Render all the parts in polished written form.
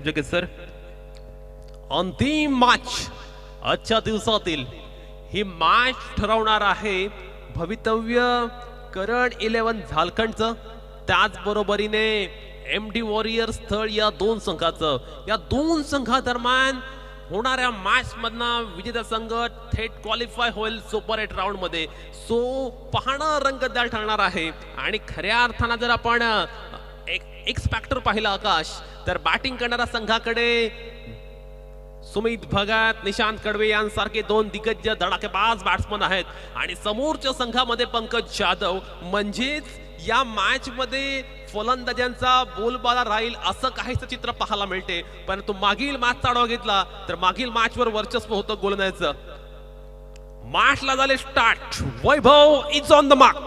जगे सर अंतिम मॅच आजच्या दिवसातील ही मॅच ठरवणार आहे भवितव्य करण 11 झारखंडचं, त्याचबरोबरीने एमडी वॉरियर स्थळ या दोन संघादरम्यान होणाऱ्या मॅच मधनं विजेता संघ थेट क्वालिफाय होईल सुपर 8 राऊंड मध्ये. सो पाहणं रंगतदार ठरणार आहे आणि खऱ्या अर्थानं जर आपण एक्स फॅक्टर पाहिला आकाश, तर बॅटिंग करणाऱ्या संघाकडे सुमित भगत, निशांत कडवे यांसारखे दोन दिग्गज धडाकेबाज बॅट्समन आहेत आणि समोरच्या संघामध्ये पंकज जाधव. म्हणजेच या मॅच मध्ये फलंदाजांचा बोलबाला राहील असं काहीच चित्र पाहायला मिळते. परंतु मागील मॅचचा आढावा घेतला तर मागील मॅचवर वर्चस्व होतं गोलंदाजाचं. मॅचला झाले start. Vaibhav is on the mark.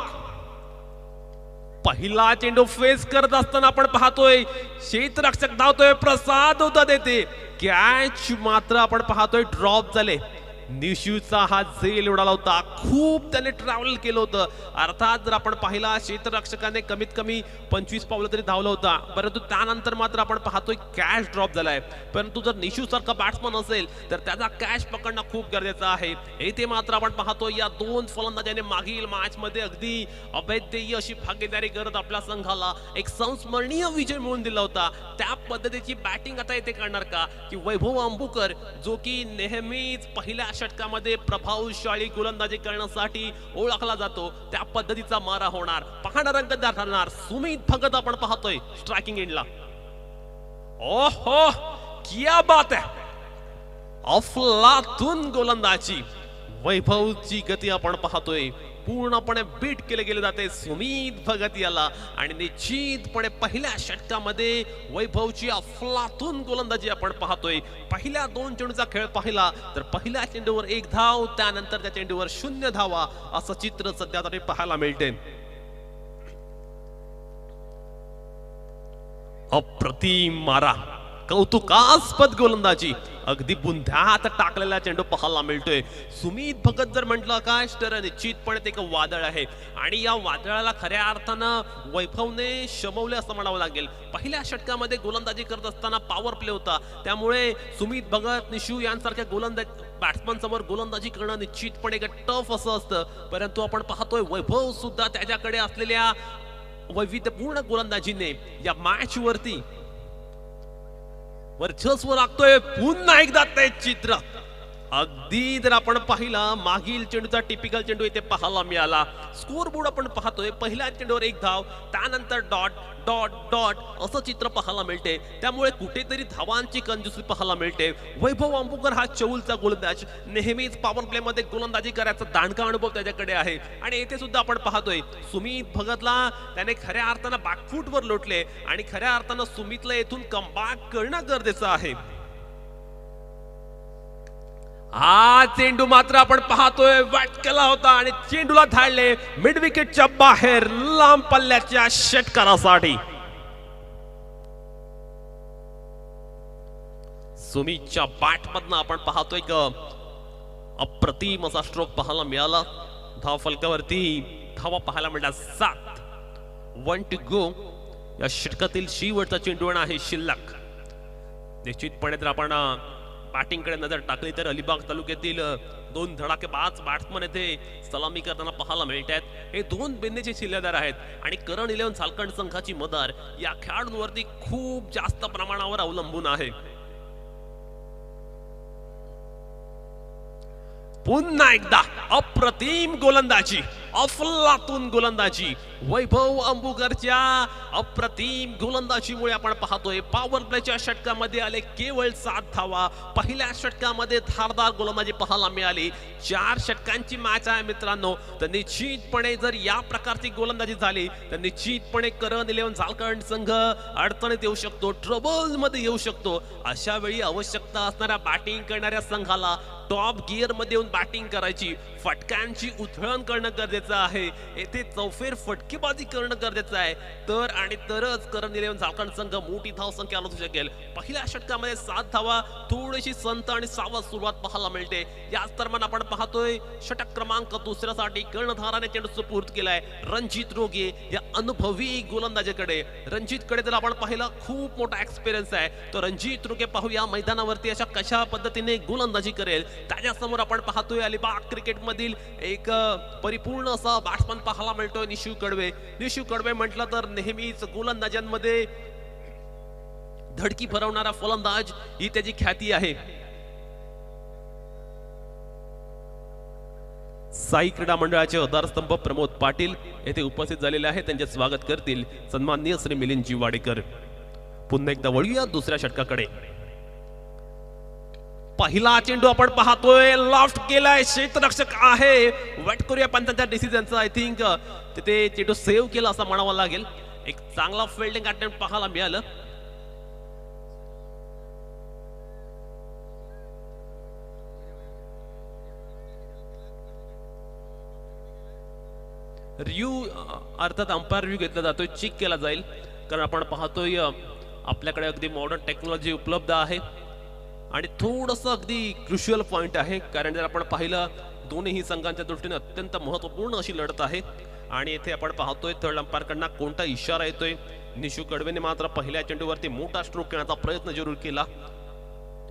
पहिला चेंडू फेस करत असताना आपण पाहतोय क्षेत्ररक्षक धावतोय, प्रसाद होता देते, कॅच मात्र आपण पाहतोय ड्रॉप झाले. निशूचा हा झेल उडाला होता, खूप त्याने ट्रॅव्हल केलं होतं. अर्थात जर आपण पाहिला क्षेत्ररक्षकाने कमीत कमी 25 पावलं तरी धावलं होता, परंतु त्यानंतर मात्र आपण पाहतोय कॅच ड्रॉप झालाय. परंतु जर निशू सारखा बॅट्समन असेल तर त्याचा कॅच पकडणं खूप गरजेचं आहे. येथे मात्र आपण पाहतोय या दोन फलंदाजांनी मागील मॅच मध्ये अगदी अभेद्य अशी भागीदारी करत आपल्या संघाला एक संस्मरणीय विजय मिळवून दिला होता. त्या पद्धतीची बॅटिंग आता येथे करणार का की वैभव अंबुकर, जो की नेहमीच पहिल्या षटकामध्ये प्रभावशाली गोलंदाजी करण्यासाठी ओळखला जातो, त्या पद्धतीचा मारा होणार. पाहणार रंगतदार ठरणार. सुमित भगत आपण पाहतोय स्ट्रायकिंग एंडला. ओहो क्या बात है, अफलातून गोलंदाजी. वैभवची गती आपण पाहतोय पूर्णपणे बीट केले गेले जाते सुमित भगत याला आणि निश्चितपणे पहिल्या षटकामध्ये वैभवची अफलातून गोलंदाजी आपण पाहतोय. पहिल्या दोन चेंडूचा खेळ पाहिला तर पहिल्या चेंडूवर 1 धाव, त्यानंतर त्या चेंडूवर 0 धावा असं चित्र सध्या तरी पाहायला मिळते. अप्रतिम मारा, कौतुकास्पद गोलंदाजी, अगदी बुंध्यात टाकलेला चेंडू पाहायला मिळतोय. सुमित भगत जर म्हटलं आकाश तर निश्चितपणे ते एक वादळ आहे आणि या वादळाला खऱ्या अर्थानं वैभवने शमवले असं म्हणावं लागेल. पहिल्या षटकामध्ये गोलंदाजी करत असताना पॉवर प्ले होता, त्यामुळे सुमित भगत, निशू यांसारख्या बॅट्समन समोर गोलंदाजी करणं निश्चितपणे एक टफ असं असतं. परंतु आपण पाहतोय वैभव सुद्धा त्याच्याकडे असलेल्या वैविध्यपूर्ण गोलंदाजीने या मॅच वरती वर्चस्व लागतोय. पुन्हा एकदा ते चित्र अगदी जर आपण पाहिला मागील चेंडूचा टिपिकल चेंडू इथे पाहायला मिळाला. स्कोर बोर्ड आपण पाहतोय पहिल्या चेंडूवर 1 धाव, त्यानंतर डॉट डॉट डॉट असं चित्र पाहायला मिळते. त्यामुळे कुठेतरी धावांची कंजूसी पाहायला मिळते. वैभव अंबुकर हा चौलचा गोलंदाज, नेहमीच पॉवर प्ले मध्ये गोलंदाजी करायचा दांडका अनुभव त्याच्याकडे आहे आणि येथे सुद्धा आपण पाहतोय सुमित भगतला त्याने खऱ्या अर्थानं बॅकफूटवर लोटले आणि खऱ्या अर्थानं सुमितला येथून कमबॅक करणं गरजेचं आहे. हा चेंडू मात्र आपण पाहतोय वॅट केला होता आणि चेंडूला धाडले मिड विकेटच्या बाहेर लांब पल्ल्याच्या षटकारासाठी. सुमितच्या बॅट मधनं आपण पाहतोय अप्रतिम असा स्ट्रोक पाहायला मिळाला. धाव फलकावरती धावा पाहायला मिळाल्या 7. 1 टू गो. या षटकातील शेवटचा चेंडू आहे शिल्लक. निश्चितपणे जर आपण बॅटिंगकडे नजर टाकली तर अलिबाग तालुक्यातील 2 धडाकेबाज बॅट्समन येथे सलामी करताना पाहायला मिळत आहेत. हे 2 बेंदेचे शिल्लेदार आहेत आणि करण 11 झारखंड संघाची मदार या खेळाडूंवरती खूप जास्त प्रमाणावर अवलंबून आहे. पुन्हा एकदा अप्रतिम गोलंदाजी, अफलातून गोलंदाजी. वैभव अंबुकरच्या अप्रतिम गोलंदाजीमुळे आपण पाहतोय पॉवर प्लेच्या षटकामध्ये आले केवळ 7 धावा. पहिल्या षटकामध्ये धारदार गोलंदाजी पाहायला मिळाली. 4 षटकांची मॅच आहे मित्रांनो, तर निश्चितपणे जर या प्रकारची गोलंदाजी झाली तर निश्चितपणे करण 11 झारखंड संघ अडचणीत येऊ शकतो, ट्रबल मध्ये येऊ शकतो. अशा वेळी आवश्यकता असणाऱ्या बॅटिंग करणाऱ्या संघाला टॉप गिअर मध्ये येऊन बॅटिंग करायची, फटक्यांची उधळण करणं गरजेचं आहे, येथे चौफेर फटकेबाजी करणं गरजेचं आहे, तरच करण इलेव्हन झारखंड संघ मोठी धाव संख्या आणू शकेल. पहिल्या षटकामध्ये 7 धावा, थोडीशी संत आणि सावध सुरुवात पाहायला मिळते. याच दरम्यान आपण पाहतोय षटक क्रमांक दुसऱ्यासाठी कर्णधाराने चेंडू सुपूर्द केलाय रणजित रोगे या अनुभवी गोलंदाजाकडे. रणजितकडे जर आपण पाहिलं खूप मोठा एक्सपिरियन्स आहे, तो रणजित रोगे पाहूया मैदानावरती अशा कशा पद्धतीने गोलंदाजी करेल. त्याच्यासमोर आपण पाहतोय अलिबाग क्रिकेट मधील एक परिपूर्ण असा बॅट्समन पाहायला मिळतोय निशू कडवे. निशू कडवे म्हटलं तर नेहमीच गोलंदाजांमध्ये धडकी भरवणारा फलंदाज ही त्याची ख्याती आहे. साई क्रीडा मंडळाचे आधारस्तंभ प्रमोद पाटील येथे उपस्थित झालेले आहेत. त्यांचे स्वागत करतील सन्माननीय श्री मिलिंदजी वाडेकर. पुन्हा एकदा वळूया दुसऱ्या षटकाकडे. पहिला चेंडू आपण पाहतोय लॉफ्ट केलाय, क्षेत्ररक्षक आहे. वेट करूया पंचांच्या डिसिजनचं. आय थिंक तिथे चेंडू सेव्ह केला असं म्हणावं लागेल. एक चांगला फिल्डिंग अटेम्प्ट पाहायला मिळालं. रिव्ह्यू अर्थात अंपायर रिव्ह्यू घेतला जातोय, चेक केला जाईल, कारण आपण पाहतोय आपल्याकडे अगदी मॉडर्न टेक्नॉलॉजी उपलब्ध आहे आणि थोडंसं अगदी क्रुशियल पॉइंट आहे, कारण जर आपण पाहिलं दोन्ही संघांच्या दृष्टीने अत्यंत महत्वपूर्ण अशी लढत आहे. आणि इथे आपण पाहतोय थर्ड अंपायरकडनं कोणता इशारा येतोय. निशू कडवेने मात्र पहिल्या चेंडूवरती मोठा स्ट्रोक घेण्याचा प्रयत्न जरूर केला.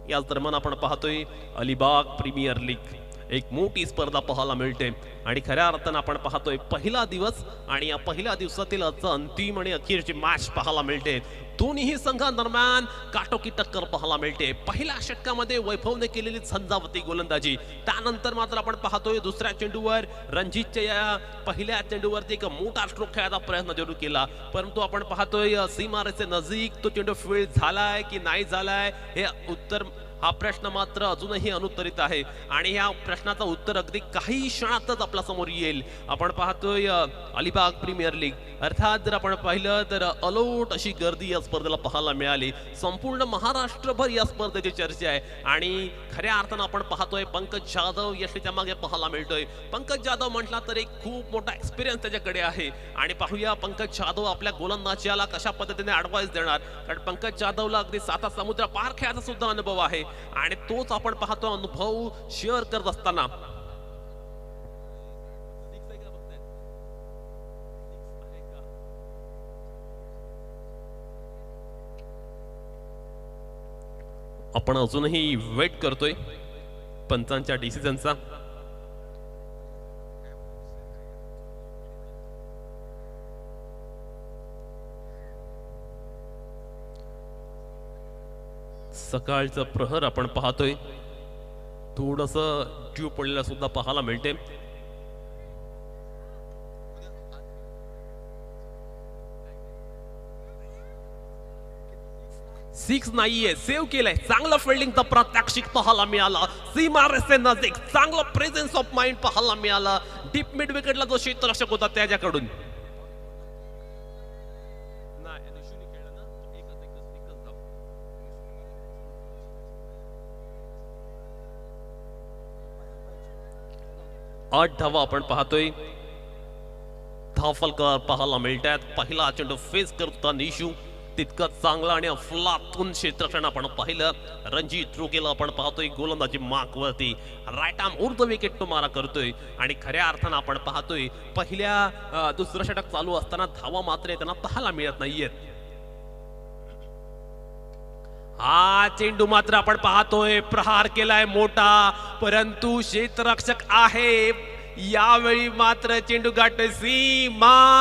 याच दरम्यान आपण पाहतोय अलिबाग प्रीमियर लीग एक मोठी स्पर्धा पाहायला मिळते आणि खऱ्या अर्थानं आपण पाहतोय पहिला दिवस आणि या पहिल्या दिवसातील अंतिम आणि अखेरची मॅच पाहायला मिळते. दोन्ही संघांदरम्यान काटोकी टक्कर पाहायला मिळते. पहिल्या षटकामध्ये वैभवने केलेली झंझावती गोलंदाजी, त्यानंतर मात्र आपण पाहतोय दुसऱ्या चेंडूवर रणजितच्या या पहिल्या चेंडूवरती एक मोठा स्ट्रोक खेळायचा प्रयत्न जरूर केला, परंतु आपण पाहतोय सीमारेषे नजीक तो चेंडू फील्ड झालाय की नाही झालाय हे उत्तर, हा प्रश्न मात्र अजूनही अनुत्तरित आहे आणि या प्रश्नाचं उत्तर अगदी काही क्षणातच आपल्या समोर येईल. आपण पाहतोय अलिबाग प्रीमियर लीग, अर्थात जर आपण पाहिलं तर अलोट अशी गर्दी या स्पर्धेला पाहायला मिळाली. संपूर्ण महाराष्ट्रभर या स्पर्धेची चर्चा आहे आणि खऱ्या अर्थानं आपण पाहतोय पंकज जाधव यशाच्या मागे पाहायला मिळतोय. पंकज जाधव म्हटला तर एक खूप मोठा एक्सपिरियन्स त्याच्याकडे आहे आणि पाहूया पंकज जाधव आपल्या गोलंदाजाला कशा पद्धतीने ऍडवाइस देणार, कारण पंकज जाधवला अगदी 7 समुद्र पार खेळाचा सुद्धा अनुभव आहे आणि तोच आपण पाहतो अनुभव शेअर करत असताना आपण अजूनही वेट करतोय पंचांच्या डिसिजनचा. सकाळचं प्रहर आपण पाहतोय, थोडस ट्यूब पडलेला सुद्धा पाहायला मिळते. सिक्स नाहीये, सेव्ह केलंय. चांगलं फिल्डिंगचा प्रात्यक्षिक पाहायला मिळाला. सीमारेषे नजीक चांगलं प्रेझेन्स ऑफ माइंड पाहायला मिळाला. डीप मिड विकेटला जो क्षेत्ररक्षक होता त्याच्याकडून. आठ धावा आपण पाहतोय, धावफलक पाहायला मिळतात. पहिला चेंडू फेस करता निशू तितकं चांगला आणि अफलातून क्षेत्ररक्षण आपण पाहिलं. रणजित रोगेला आपण पाहतोय गोलंदाजी मार्कवरती राईट आर्म ऊर्ध्व विकेट तो मारा करतोय आणि खऱ्या अर्थानं आपण पाहतोय पहिल्या दुसरं षटक चालू असताना धावा मात्र त्यांना पाहायला मिळत नाहीयेत. हा चेंडू मात्र आपण पाहतोय प्रहार केलाय मोठा, परंतु क्षेत्ररक्षक आहे. यावेळी मात्र चेंडू गाठतोय सीमारेषा.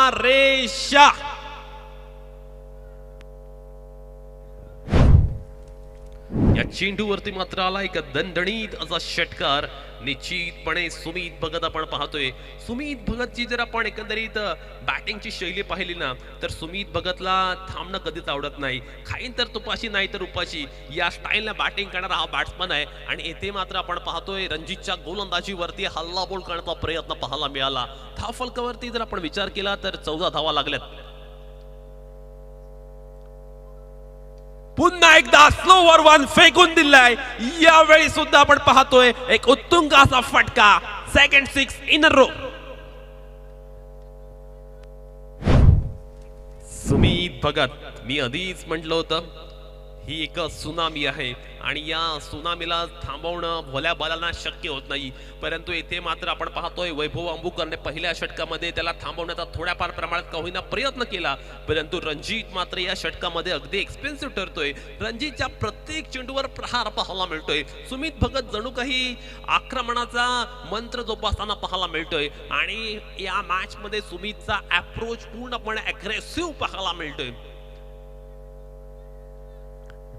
या चेंडूवरती मात्र आला एक दणदणीत असा षटकार. निश्चितपणे सुमित भगत आपण पाहतोय. सुमित भगतची जर आपण एकंदरीत बॅटिंगची शैली पाहिली ना, तर सुमित भगतला थांबणं कधीच आवडत नाही. खाईन तर तुपाशी नाही तर उपाशी या स्टाईलने बॅटिंग करणारा हा बॅट्समन आहे आणि येथे मात्र आपण पाहतोय रणजितच्या गोलंदाजीवरती हल्लाबोल करण्याचा प्रयत्न पाहायला मिळाला. धावफलकावरती जर आपण विचार केला तर 14 धावा लागल्यात. पुन्हा एकदा स्लोवर वन फेकून दिलाय. यावेळी सुद्धा आपण पाहतोय एक उत्तुंग असा फटका. Second 6 in a row. Sumit Bhagat, मी आधीच म्हटलं होतं ही एक सुनामी आहे आणि या सुनामीला थांबवणं भोल्या बालांना शक्य होत नाही. परंतु येथे मात्र आपण पाहतोय वैभव अंबुकरने पहिल्या षटकामध्ये त्याला थांबवण्याचा थोड्याफार प्रमाणात का होईना प्रयत्न केला. परंतु रणजित मात्र या षटकामध्ये अगदी एक्सपेन्सिव्ह ठरतोय. रणजितच्या प्रत्येक चेंडूवर प्रहार पाहायला मिळतोय. सुमित भगत जणू काही आक्रमणाचा मंत्र जोपासताना पाहायला मिळतोय आणि या मॅच मध्ये सुमितचा अप्रोच पूर्णपणे अग्रेसिव्ह पाहायला मिळतोय.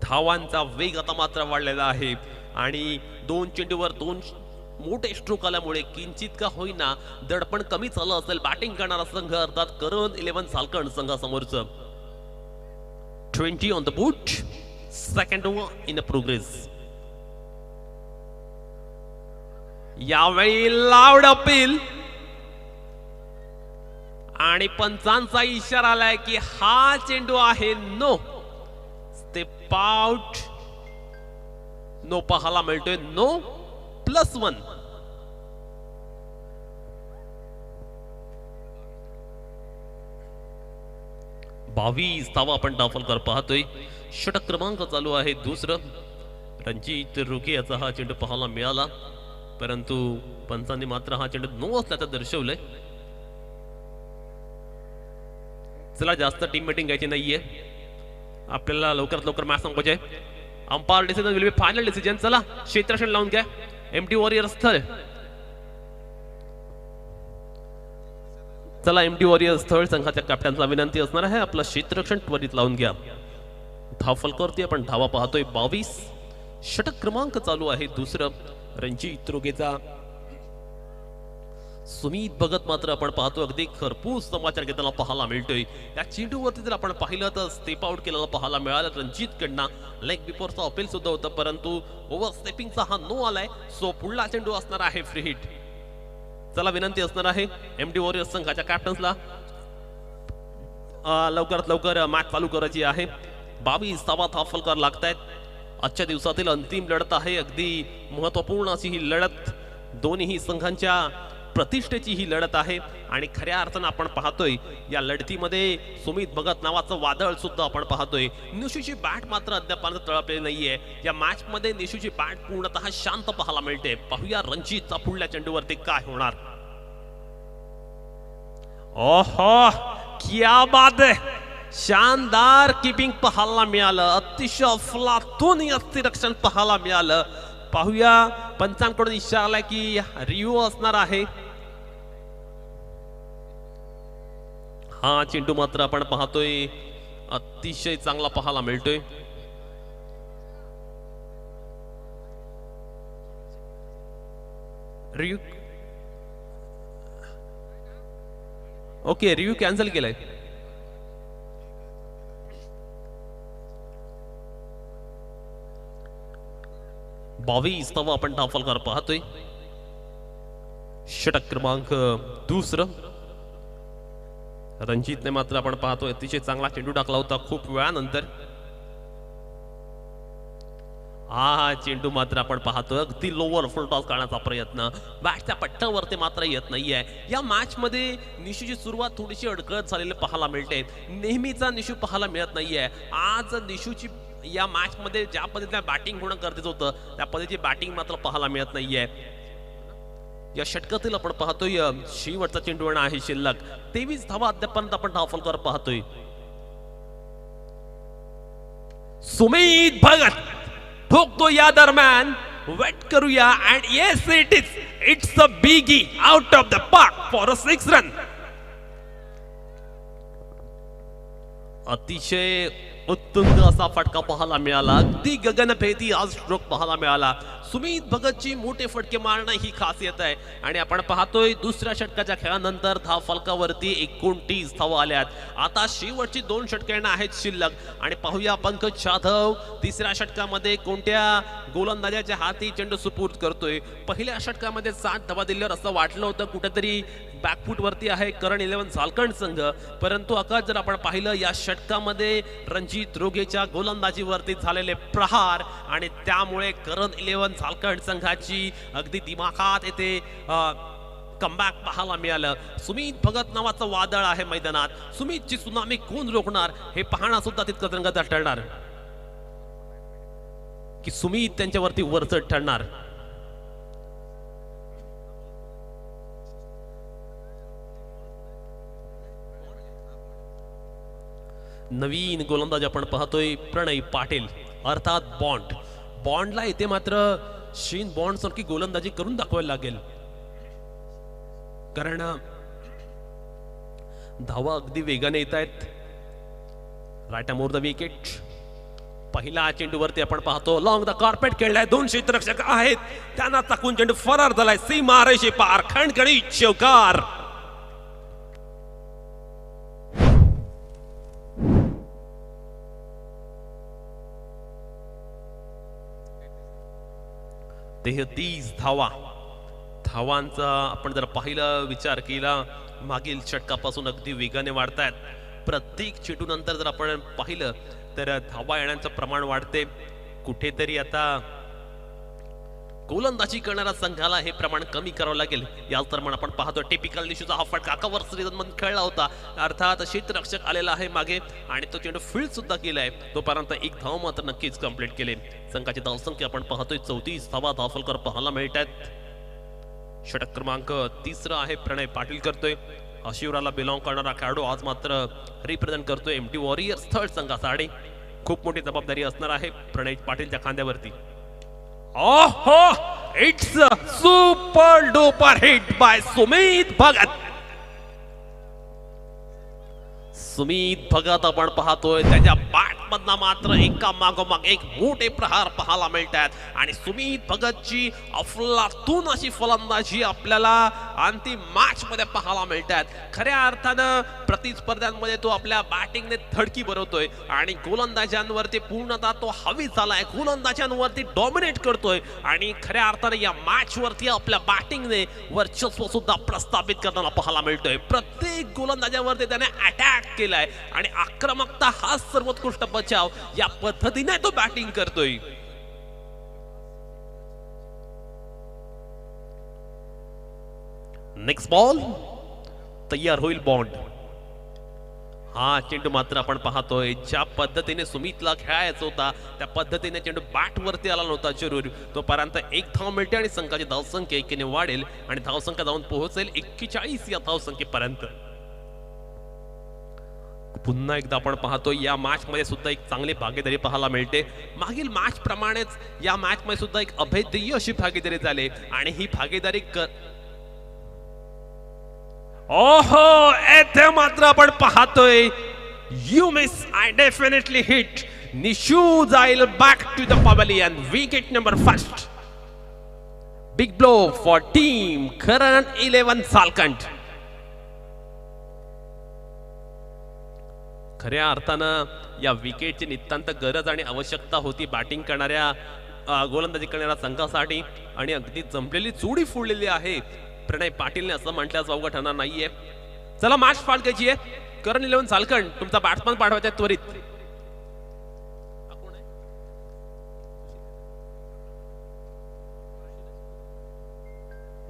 धावांचा वेग आता मात्र वाढलेला आहे आणि 2 चेंडूवर 2 मोठे स्ट्रोक आल्यामुळे किंचित का होईना दडपण कमी झालं असेल बॅटिंग करणारा संघ अर्थात करण 11 सालकण संघासमोरचं. 20 on the boot. Second over in progress. यावेळी लाऊड अपील आणि पंचांचा इशारा आलाय की हा चेंडू आहे नो. Step out. नो पाहायला मिळतोय. नो +1. बावीस धावा आपण डाफलकर पाहतोय. षटक क्रमांक चालू आहे दुसरं. रणजित रुके याचा हा चेंडू पाहायला मिळाला परंतु पंचांनी मात्र हा चेंडू नो असल्याचं दर्शवलंय. चला जास्त टीम मीटिंग घ्यायची नाहीये आपल्याला. लवकरात लवकर मॅच संपवायचे. Umpire decision will be final decision. चला क्षेत्ररक्षण लावून घ्या. एमटी वॉरियर स्थळ. चला एमटी वॉरियर स्थळ संघाच्या कॅप्टनला विनंती असणार आहे आपलं क्षेत्ररक्षण त्वरित लावून घ्या. धावफलकावरती आपण धावा पाहतोय 22. षटक क्रमांक चालू आहे दुसरं. रणजित रुगेचा. सुमित भगत मात्र आपण पाहतो अगदी खरपूस समाचार घेताना पाहायला मिळतोय. या चेंडूवरती जर आपण पाहिलं तर स्टेप आउट केलेला पाहायला मिळालं रणजित कडनं. लेग बिफोरचा अपील सुद्धा होतं परंतु ओव्हर स्टेपिंगचा हा नो आलाय. सो पुढला चेंडू असणार आहे फ्री हिट. चला विनंती असणार आहे एमडी वॉरियर्स संघाच्या कॅप्टन्सला लवकरात लवकर मॅच चालू करायची आहे. 22 धावा धावफलकार लागतायत. आजच्या दिवसातील अंतिम लढत आहे. अगदी महत्वपूर्ण अशी ही लढत. दोन्ही संघांच्या प्रतिष्ठेची ही लढत आहे आणि खऱ्या अर्थानं आपण पाहतोय या लढतीमध्ये सुमित भगत नावाचं वादळ सुद्धा आपण पाहतोय. निशूची बॅट मात्र अद्यापर्यंत तळपलेली नाहीये. या मॅच मध्ये निशूची बॅट पूर्णतः शांत पाहायला मिळते. पाहूया रणजितचा पुढल्या चेंडूवरती काय होणार. ओहो क्या बात है. शानदार कीपिंग पाहायला मिळालं. अतिशय अफलातून यष्टिरक्षण पाहायला मिळालं. पाहूया पंचांकडून इशारा आला की रिव्ह्यू असणार आहे. हा चेंडू मात्र आपण पाहतोय अतिशय चांगला पाहायला मिळतोय. रिव्ह्यू ओके रिव्ह्यू कॅन्सल केलाय. बावीस धावा आपण धावफलकार पाहतोय. षटक क्रमांक दुसरं. रणजितने मात्र आपण पाहतोय अतिशय चांगला चेंडू टाकला होता खूप वेळानंतर. हा चेंडू मात्र आपण पाहतोय अगदी लोअर फुल टॉस करण्याचा प्रयत्न. बॅटच्या पट्ट्यावरती मात्र येत नाहीये. या मॅच मध्ये निशूची सुरुवात थोडीशी अडकळत झालेली पाहायला मिळते. नेहमीचा निशू पाहायला मिळत नाहीये. आज निशूची या मॅच मध्ये ज्या पद्धतीने बॅटिंग होणं गरजेचं होतं त्या पद्धतीची बॅटिंग मात्र पाहायला मिळत नाहीये. या षटकातील आपण पाहतोय शेवटचा चेंडू आहे शिल्लक. 23 धावा अद्यापर्यंत आपण धावफलकार पाहतोय. सुमित भगत ठोकतो या दरम्यान. वेट करूया and yes it's a biggie out of the park for a 6 run. अतिशय उत्तुंग असा फटका पाहायला मिळाला. अगदी गगनभेदी आज स्ट्रोक पाहायला मिळाला. सुमित भगतची मोठे फटके मारणं ही खासियत आहे आणि आपण पाहतोय दुसऱ्या षटकाच्या खेळानंतर धावफलकावरती 29 धावा आल्यात. आता शेवटची 2 षटके आहेत शिल्लक आणि पाहूया पंकज जाधव तिसऱ्या षटकामध्ये कोणत्या गोलंदाजाच्या हाती चेंडू सुपूर्द करतोय. पहिल्या षटकामध्ये 7 धावा दिल्यावर असं वाटलं होतं कुठेतरी बॅकफूट वरती आहे करण 11 झारखंड संघ, परंतु आकाश जर आपण पाहिलं या षटकामध्ये रणजित रोगेच्या गोलंदाजीवरती झालेले प्रहार आणि त्यामुळे करण 11 झारखंड संघाची अगदी दिमाखात येते कमबॅक पाहायला मिळालं. सुमित भगत नावाचं वादळ आहे मैदानात. सुमितची सुनामी कोण रोखणार हे पाहणं सुद्धा तितकं रंगत ठरणार की सुमित त्यांच्यावरती वरचढ ठरणार. नवीन गोलंदाज आपण पाहतोय प्रणय पाटील अर्थात बॉन्डला इथे मात्र शीन बॉन्ड सारखी गोलंदाजी करून दाखवायला लागेल, कारण धावा अगदी वेगाने येत आहेत. Right more the wicket. पहिला चेंडूवरती आपण पाहतो लॉंग द कार्पेट खेळलाय. 2 क्षेत्ररक्षक आहेत, त्यांना टाकून चेंडू फरार झालाय. सीमा रेषे पार खणखणीत चौकार. धावांचा आपण जर पाहिलं विचार केला मागील षटकापासून अगदी वेगाने वाढतायत. प्रत्येक चेंडूनंतर जर आपण पाहिलं तर धावा येण्याचं प्रमाण वाढते. कुठेतरी आता गोलंदाजी करणाऱ्या संघाला हे प्रमाण कमी करावं लागेल. याच दरम्यान आपण पाहतो टिपिकल निशूचा हा फटका कव्हर सीझन मध्ये खेळला होता. अर्थात क्षेत्ररक्षक आलेला आहे मागे आणि तो चेंडू फील्ड सुद्धा केलाय. तोपर्यंत एक धाव मात्र नक्कीच कंप्लीट केले. संघाची धावसंख्या आपण पाहतोय 34 धावा धावफलकर पाहायला मिळतात. षटक क्रमांक 3 आहे प्रणय पाटील करतोय. शिवराला बिलॉंग करणारा खेळाडू आज मात्र रिप्रेझेंट करतोय एमटी वॉरियर्स थर्ड संघासाठी. खूप मोठी जबाबदारी असणार आहे प्रणय पाटीलच्या खांद्यावरती. ओहो, it's a super duper hit by Sumit Bhagat. Sumit Bhagat आपण पाहतोय त्याच्या बॅट मधना मात्र एका मागोमाग एक मोठे प्रहार पाहायला मिळतात आणि सुमित भगतची अफलातून अशी फलंदाजी आपल्याला अंतिम मॅच मध्ये पाहायला मिळतात. खऱ्या अर्थानं प्रतिस्पर्ध्यांमध्ये तो आपल्या बॅटिंगने धडकी भरवतोय आणि गोलंदाजांवरती पूर्णतः तो हवी झालाय. गोलंदाजांवरती डॉमिनेट करतोय आणि खऱ्या अर्थाने या मॅच वरती आपल्या बॅटिंगने वर्चस्व सुद्धा प्रस्थापित करताना पाहायला मिळतोय. प्रत्येक गोलंदाजावरती त्याने अटॅक केलाय आणि आक्रमकता हा सर्वोत्कृष्ट बचाव या पद्धतीने तो बॅटिंग करतोय. नेक्स्ट बॉल तयार होईल बॉन्ड. हा चेंडू मात्र आपण पाहतोय ज्या पद्धतीने सुमितला खेळायचा होता त्या पद्धतीने चेंडू बॅट वरती आला नव्हता. जरूर तोपर्यंत एक धाव मिळते आणि संघाची धावसंख्या एकीने वाढेल आणि धावसंख्या जाऊन पोहोचेल 41 या धावसंख्येपर्यंत. पुन्हा एकदा आपण पाहतो या मॅच मध्ये सुद्धा एक चांगली भागीदारी पाहायला मिळते. मागील मॅच प्रमाणेच या मॅच मध्ये सुद्धा एक अभेद्य अशी भागीदारी झाली आणि ही भागीदारी ओहो, येथे मात्र आपण पाहतोय you miss I definitely hit. Nishu जाईल back to the pavilion. Wicket number 1. Big blow for team Karan 11 Jharkhand. खऱ्या अर्थानं या विकेटची नितांत गरज आणि आवश्यकता होती बॅटिंग करणाऱ्या गोलंदाजी करणाऱ्या संघासाठी आणि अगदी जमलेली जोडी फोडलेली आहे. प्रणय पाटीलने असं म्हटल्यास अवघड ठरणार नाहीये. चला मॅच फास्ट घ्यायची आहे. करण 11 झारखंड तुमचा बॅट्समन पाठवायचा त्वरित.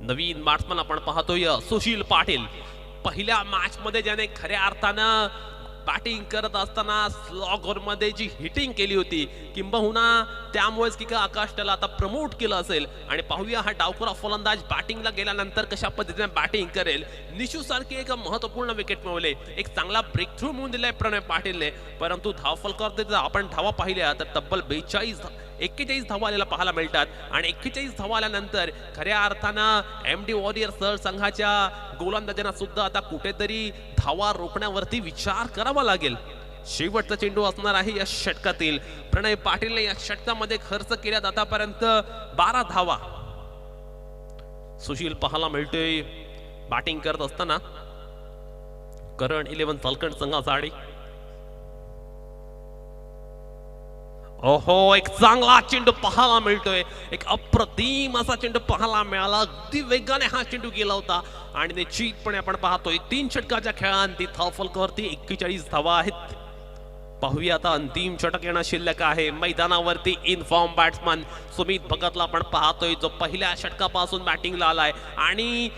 नवीन बॅट्समन आपण पाहतोय सुशील पाटील. पहिल्या मॅच मध्ये ज्याने खऱ्या अर्थानं बॅटिंग करत असताना स्लॉगर मध्ये जी हिटिंग केली होती किंबहुना त्यामुळेच की आकाश त्याला आता प्रमोट केलं असेल आणि पाहूया हा डावखुरा फलंदाज बॅटिंगला गेल्यानंतर कशा पद्धतीने बॅटिंग करेल. निशू सारखे एक महत्वपूर्ण विकेट मिळवले, एक चांगला ब्रेक थ्रू म्हणून दिलाय प्रणय पाटीलने, परंतु धावफलकावर आपण धावा पाहिल्या तर तब्बल 41 धावा आलेला पाहायला मिळतात आणि 41 धावा आल्यानंतर खऱ्या अर्थानं एमडी वॉरियर्स संघाच्या गोलंदाजांना सुद्धा आता कुठेतरी धावा रोखण्यावरती विचार करावा लागेल. शेवटचा चेंडू असणार आहे या षटकातील. प्रणय पाटीलने या षटकामध्ये खर्च केल्यात आतापर्यंत 12 धावा. सुशील पाहायला मिळतोय बॅटिंग करत असताना करण 11 झारखंड संघासाठी. ओहो, एक चांगला चेंडू पाहायला मिळतोय. एक अप्रतिम असा चेंडू पाहायला मिळाला. अगदी वेगाने हा चेंडू गेला होता आणि निश्चितपणे आपण पाहतोय 3 षटकाच्या खेळांती फलकावरती 41 धावा आहेत. पाहूया आता अंतिम षटक येणं शिल्लक आहे. मैदानावरती इनफॉर्म बॅट्समन सुमित भगतला आपण पाहतोय, जो पहिल्या षटकापासून बॅटिंगला आलाय आणि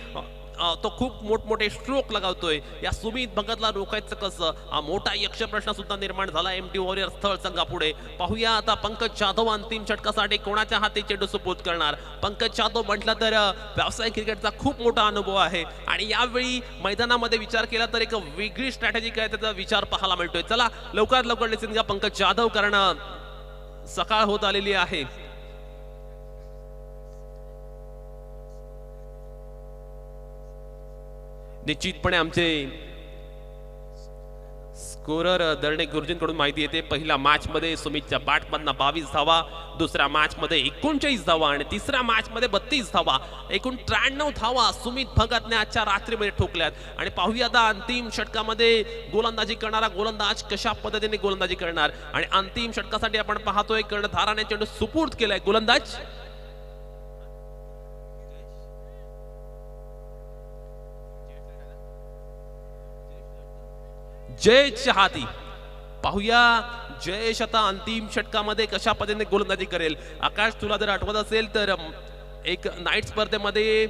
तो खूप मोठमोठे स्ट्रोक लगावतोय. या सुमित भगतला रोखायचं कसं, हा मोठा यक्ष प्रश्न सुद्धा निर्माण झाला एमटी वॉरियर स्थळ संघापुढे. पाहूया आता पंकज जाधव अंतिम षटकासाठी कोणाच्या हाती चेंडू सुपूर्द करणार. पंकज जाधव म्हटलं तर व्यावसायिक क्रिकेटचा खूप मोठा अनुभव आहे आणि यावेळी मैदानामध्ये विचार केला तर एक वेगळी स्ट्रॅटेजी काय त्याचा विचार पाहायला मिळतोय. चला लवकरात लवकर लिसन घ्या पंकज जाधव, कारण सकाळ होत आलेली आहे. निश्चितपणे आमचे स्कोरर दर्णे गुरुजींकडून माहिती येते, पहिल्या मॅच मध्ये सुमितच्या बॅटमधना 22 धावा, दुसऱ्या मॅच मध्ये 39 धावा आणि तिसऱ्या मॅच मध्ये 32 धावा, एकूण 93 धावा सुमित भगतने आजच्या रात्रीमध्ये ठोकल्यात. आणि पाहूया आता अंतिम षटकामध्ये गोलंदाजी करणारा गोलंदाज कशा पद्धतीने गोलंदाजी करणार. आणि अंतिम षटकासाठी आपण पाहतोय कर्णधाराने चेंडू सुपूर्द केलाय. गोलंदाज जयेशच्या हाती. पाहूया जयेश आता अंतिम षटकामध्ये कशा पद्धतीने गोलंदाजी करेल. आकाश, तुला जर आठवत असेल तर एक नाईट स्पर्धेमध्ये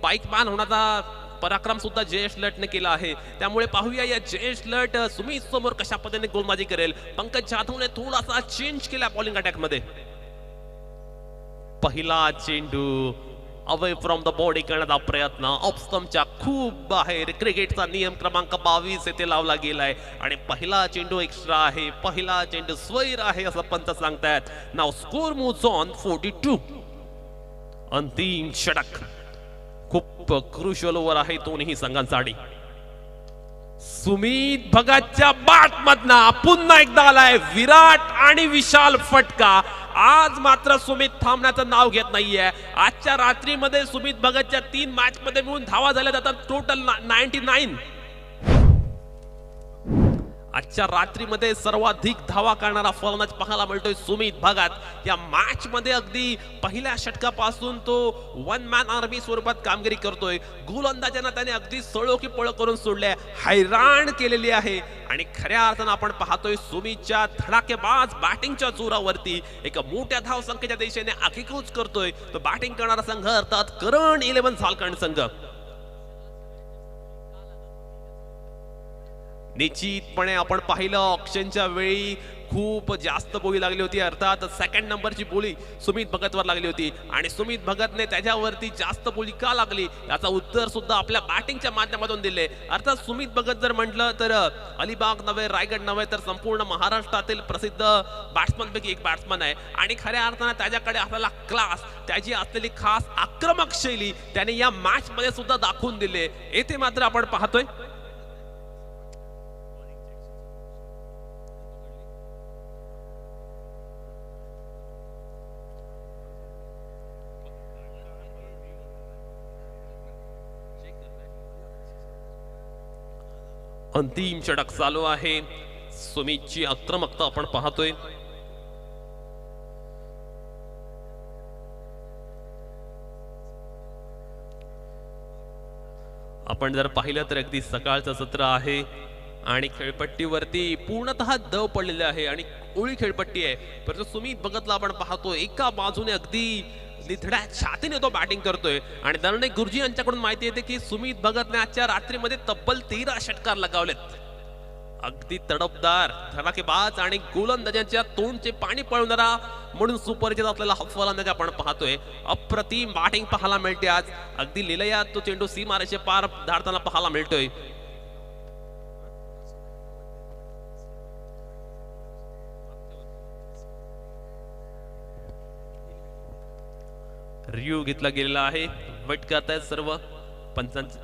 पाईकमॅन होण्याचा पराक्रम सुद्धा जयेश लटने केला आहे. त्यामुळे पाहूया या जयेश लट सुमित समोर कशा पद्धतीने गोलंदाजी करेल. पंकज जाधवने थोडासा चेंज केला बॉलिंग अटॅक मध्ये. पहिला चेंडू अवे फ्रॉम द बॉडी करण्याचा प्रयत्न ऑफस्टंपच्या खूप बाहेर. क्रिकेटचा नियम क्रमांक 22 येथे लावला गेलाय आणि पहिला चेंडू एक्स्ट्रा आहे, पहिला चेंडू स्वैर आहे असं पंच सांगतायत. नाव स्कोर मूव्स ऑन 42. अंतिम षटक खूप क्रुशियल ओव्हर आहे दोन्ही संघांसाठी. सुमित भगतच्या बॅटमधना पुन्हा एकदा आलाय विराट आणि विशाल फटका. आज मात्र सुमित थांबण्याचं नाव घेत नाहीये. आजच्या रात्रीमध्ये सुमित भगतच्या 3 मॅच मध्ये मिळून धावा झाल्या जातात टोटल 99. आजच्या रात्रीमध्ये सर्वाधिक धावा करणारा फलंदाज पाहायला मिळतोय सुमित भगत. या मॅच मध्ये अगदी पहिल्या षटकापासून तो 1 मॅन आर्मी स्वरूपात कामगिरी करतोय. गोलंदाजांना त्याने अगदी सळो की पळ करून सोडले, हैराण केलेली आहे. आणि खऱ्या अर्थानं आपण पाहतोय सुमितच्या धडाकेबाज बॅटिंगच्या जोरावरती एक मोठ्या धावसंख्येच्या दिशेने आगेकूच करतोय तो बॅटिंग करणारा संघ, अर्थात करण 11 झारखंड संघ. निश्चितपणे आपण पाहिलं ऑक्शनच्या वेळी खूप जास्त बोली लागली होती, अर्थात सेकंड नंबरची बोली सुमित भगतवर लागली होती आणि सुमित भगतने त्याच्यावरती जास्त बोली का लागली याचा उत्तर सुद्धा आपल्या बॅटिंगच्या माध्यमातून दिले. अर्थात सुमित भगत जर म्हटलं तर अलिबाग नव्हे, रायगड नव्हे तर संपूर्ण महाराष्ट्रातील प्रसिद्ध बॅट्समन पैकी एक बॅट्समन आहे आणि खऱ्या अर्थाने त्याच्याकडे असलेला क्लास, त्याची असलेली खास आक्रमक शैली त्याने या मॅच मध्ये सुद्धा दाखवून दिले. येथे मात्र आपण पाहतोय अंतिम षटक चालू आहे. सुमितची आक्रमकता आपण पाहतोय. आपण जर पाहिलं तर अगदी सकाळचं सत्र आहे आणि खेळपट्टीवरती पूर्णतः दव पडलेले आहे आणि ओळी खेळपट्टी आहे. परंतु सुमित भगतला आपण पाहतो एका बाजूने अगदी निधड्या छातीने तो बॅटिंग करतोय आणि दर्णे गुरुजी यांच्याकडून माहिती येते की सुमित भगतने आजच्या रात्रीमध्ये तब्बल 13 षटकार लगावलेत. अगदी तडफदार, धडाकेबाज आणि गोलंदाजांच्या तोंडचे पाणी पळवणारा म्हणून सुपरिचित असलेला हा फलंदाज आपण पाहतोय. अप्रतिम बॅटिंग पाहायला मिळते आज. अगदी लिलयात तो चेंडू सीमारेषे पार धाडताना पाहायला मिळतोय. रिव्ह्यू घेतला गेलेला आहे. वेट करतायत सर्व पंचांचे.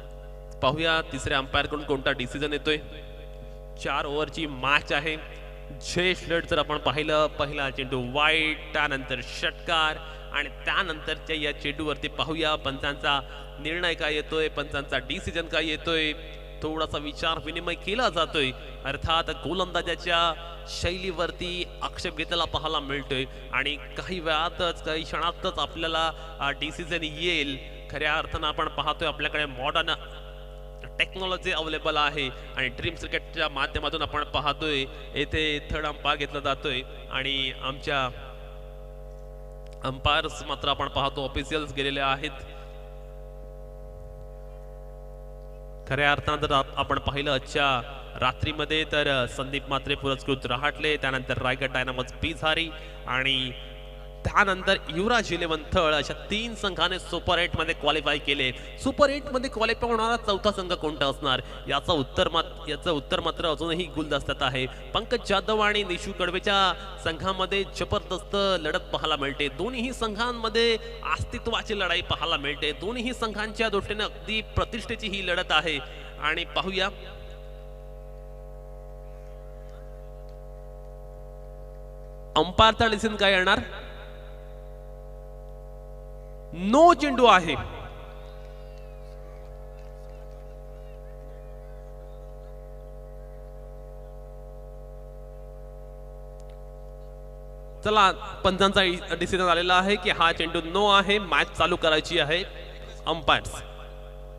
पाहूया तिसऱ्या अंपायर कडून कोणता डिसिजन येतोय. 4 ओव्हरची मॅच आहे. जयेश लट जर आपण पाहिलं, पहिला चेंडू वाईट, त्यानंतर षटकार आणि त्यानंतरच्या या चेंडूवरती पाहूया पंचांचा निर्णय काय येतोय, पंचांचा डिसिजन काय येतोय. थोडासा विचार विनिमय केला जातोय. अर्थात गोलंदाजाच्या शैलीवरती आक्षेप घेतलेला पाहायला मिळतोय आणि काही वेळातच काही क्षणातच आपल्याला डिसिजन येईल. खऱ्या अर्थानं आपण पाहतोय आपल्याकडे मॉडर्न टेक्नॉलॉजी अवेलेबल आहे आणि ड्रीम क्रिकेटच्या माध्यमातून आपण पाहतोय येथे थर्ड अंपायर घेतला जातोय आणि आमच्या अंपायर्स मात्र आपण पाहतो ऑफिशियल्स गेलेले आहेत. खऱ्या अर्थानं जर आपण पाहिलं आजच्या रात्रीमध्ये तर संदीप म्हात्रे पुरस्कृत रहाटले, त्यानंतर रायगड डायनामोज बिझारी आणि त्यानंतर युवराज 11 थळ अशा 3 संघाने सुपर 8 मध्ये क्वालिफाय केले. सुपर 8 मध्ये क्वालिफाय होणारा चौथा संघ कोणता असणार याचं उत्तर मात्र अजूनही गुलदस्त्यात आहे. पंकज जाधव आणि निशू कडवेच्या संघामध्ये जबरदस्त लढत पाहायला मिळते. दोन्ही संघांमध्ये अस्तित्वाची लढाई पाहायला मिळते. दोन्ही संघांच्या दृष्टीने अगदी प्रतिष्ठेची ही लढत आहे आणि पाहूया अंपायरचा डिसिजन काय येणार. नो चेंडू आहे. चला पंचांचा डिसिजन आलेला आहे की हा चेंडू नो आहे. मॅच चालू करायची आहे. अंपायर्स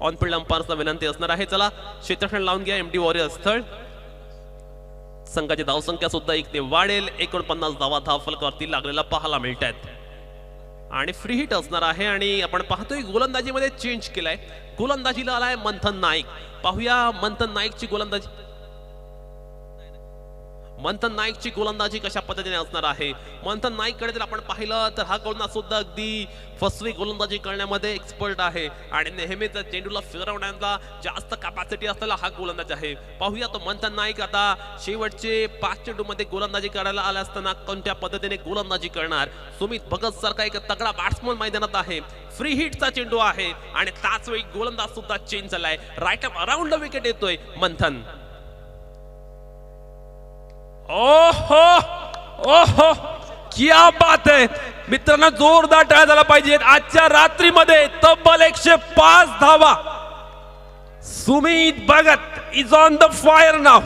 ऑन फील्ड अंपायर्सला विनंती असणार आहे. चला क्षेत्रफळ लावून घ्या. एमडी वॉरियर्स स्थळ संघाची धावसंख्या सुद्धा 1 ने वाढेल. 49 धावा धावफलकावरती लागलेला पाहायला मिळत आहेत आणि फ्री हिट असणार आहे. आणि आपण पाहतोय गोलंदाजीमध्ये चेंज केलाय. गोलंदाजीला आलाय मंथन नाईक. पाहूया मंथन नाईकची गोलंदाजी कशा पद्धतीने असणार आहे. मंथन नाईक कडे जर आपण पाहिलं तर हा गोलंदाज सुद्धा अगदी फसवी गोलंदाजी करण्यामध्ये एक्सपर्ट आहे आणि नेहमीच चेंडूला फिरवण्याचा जास्त कॅपॅसिटी असलेला हा गोलंदाज आहे. पाहूया तो मंथन नाईक आता शेवटचे 5 चेंडू मध्ये गोलंदाजी करायला आला असताना कोणत्या पद्धतीने गोलंदाजी करणार. सुमित भगत सारखा एक तगडा बॅट्समन मैदानात आहे. फ्री हिटचा चेंडू आहे आणि त्याच वेळी गोलंदाज सुद्धा चेंज झालाय. Right up around the wicket येतोय मंथन. ओहो ओहो क्या बात है मित्रांनो, जोरदार टाळ्या झाला पाहिजेत. आजच्या रात्रीमध्ये तब्बल 105 धावा. Sumit Bhagat is on the fire नाव.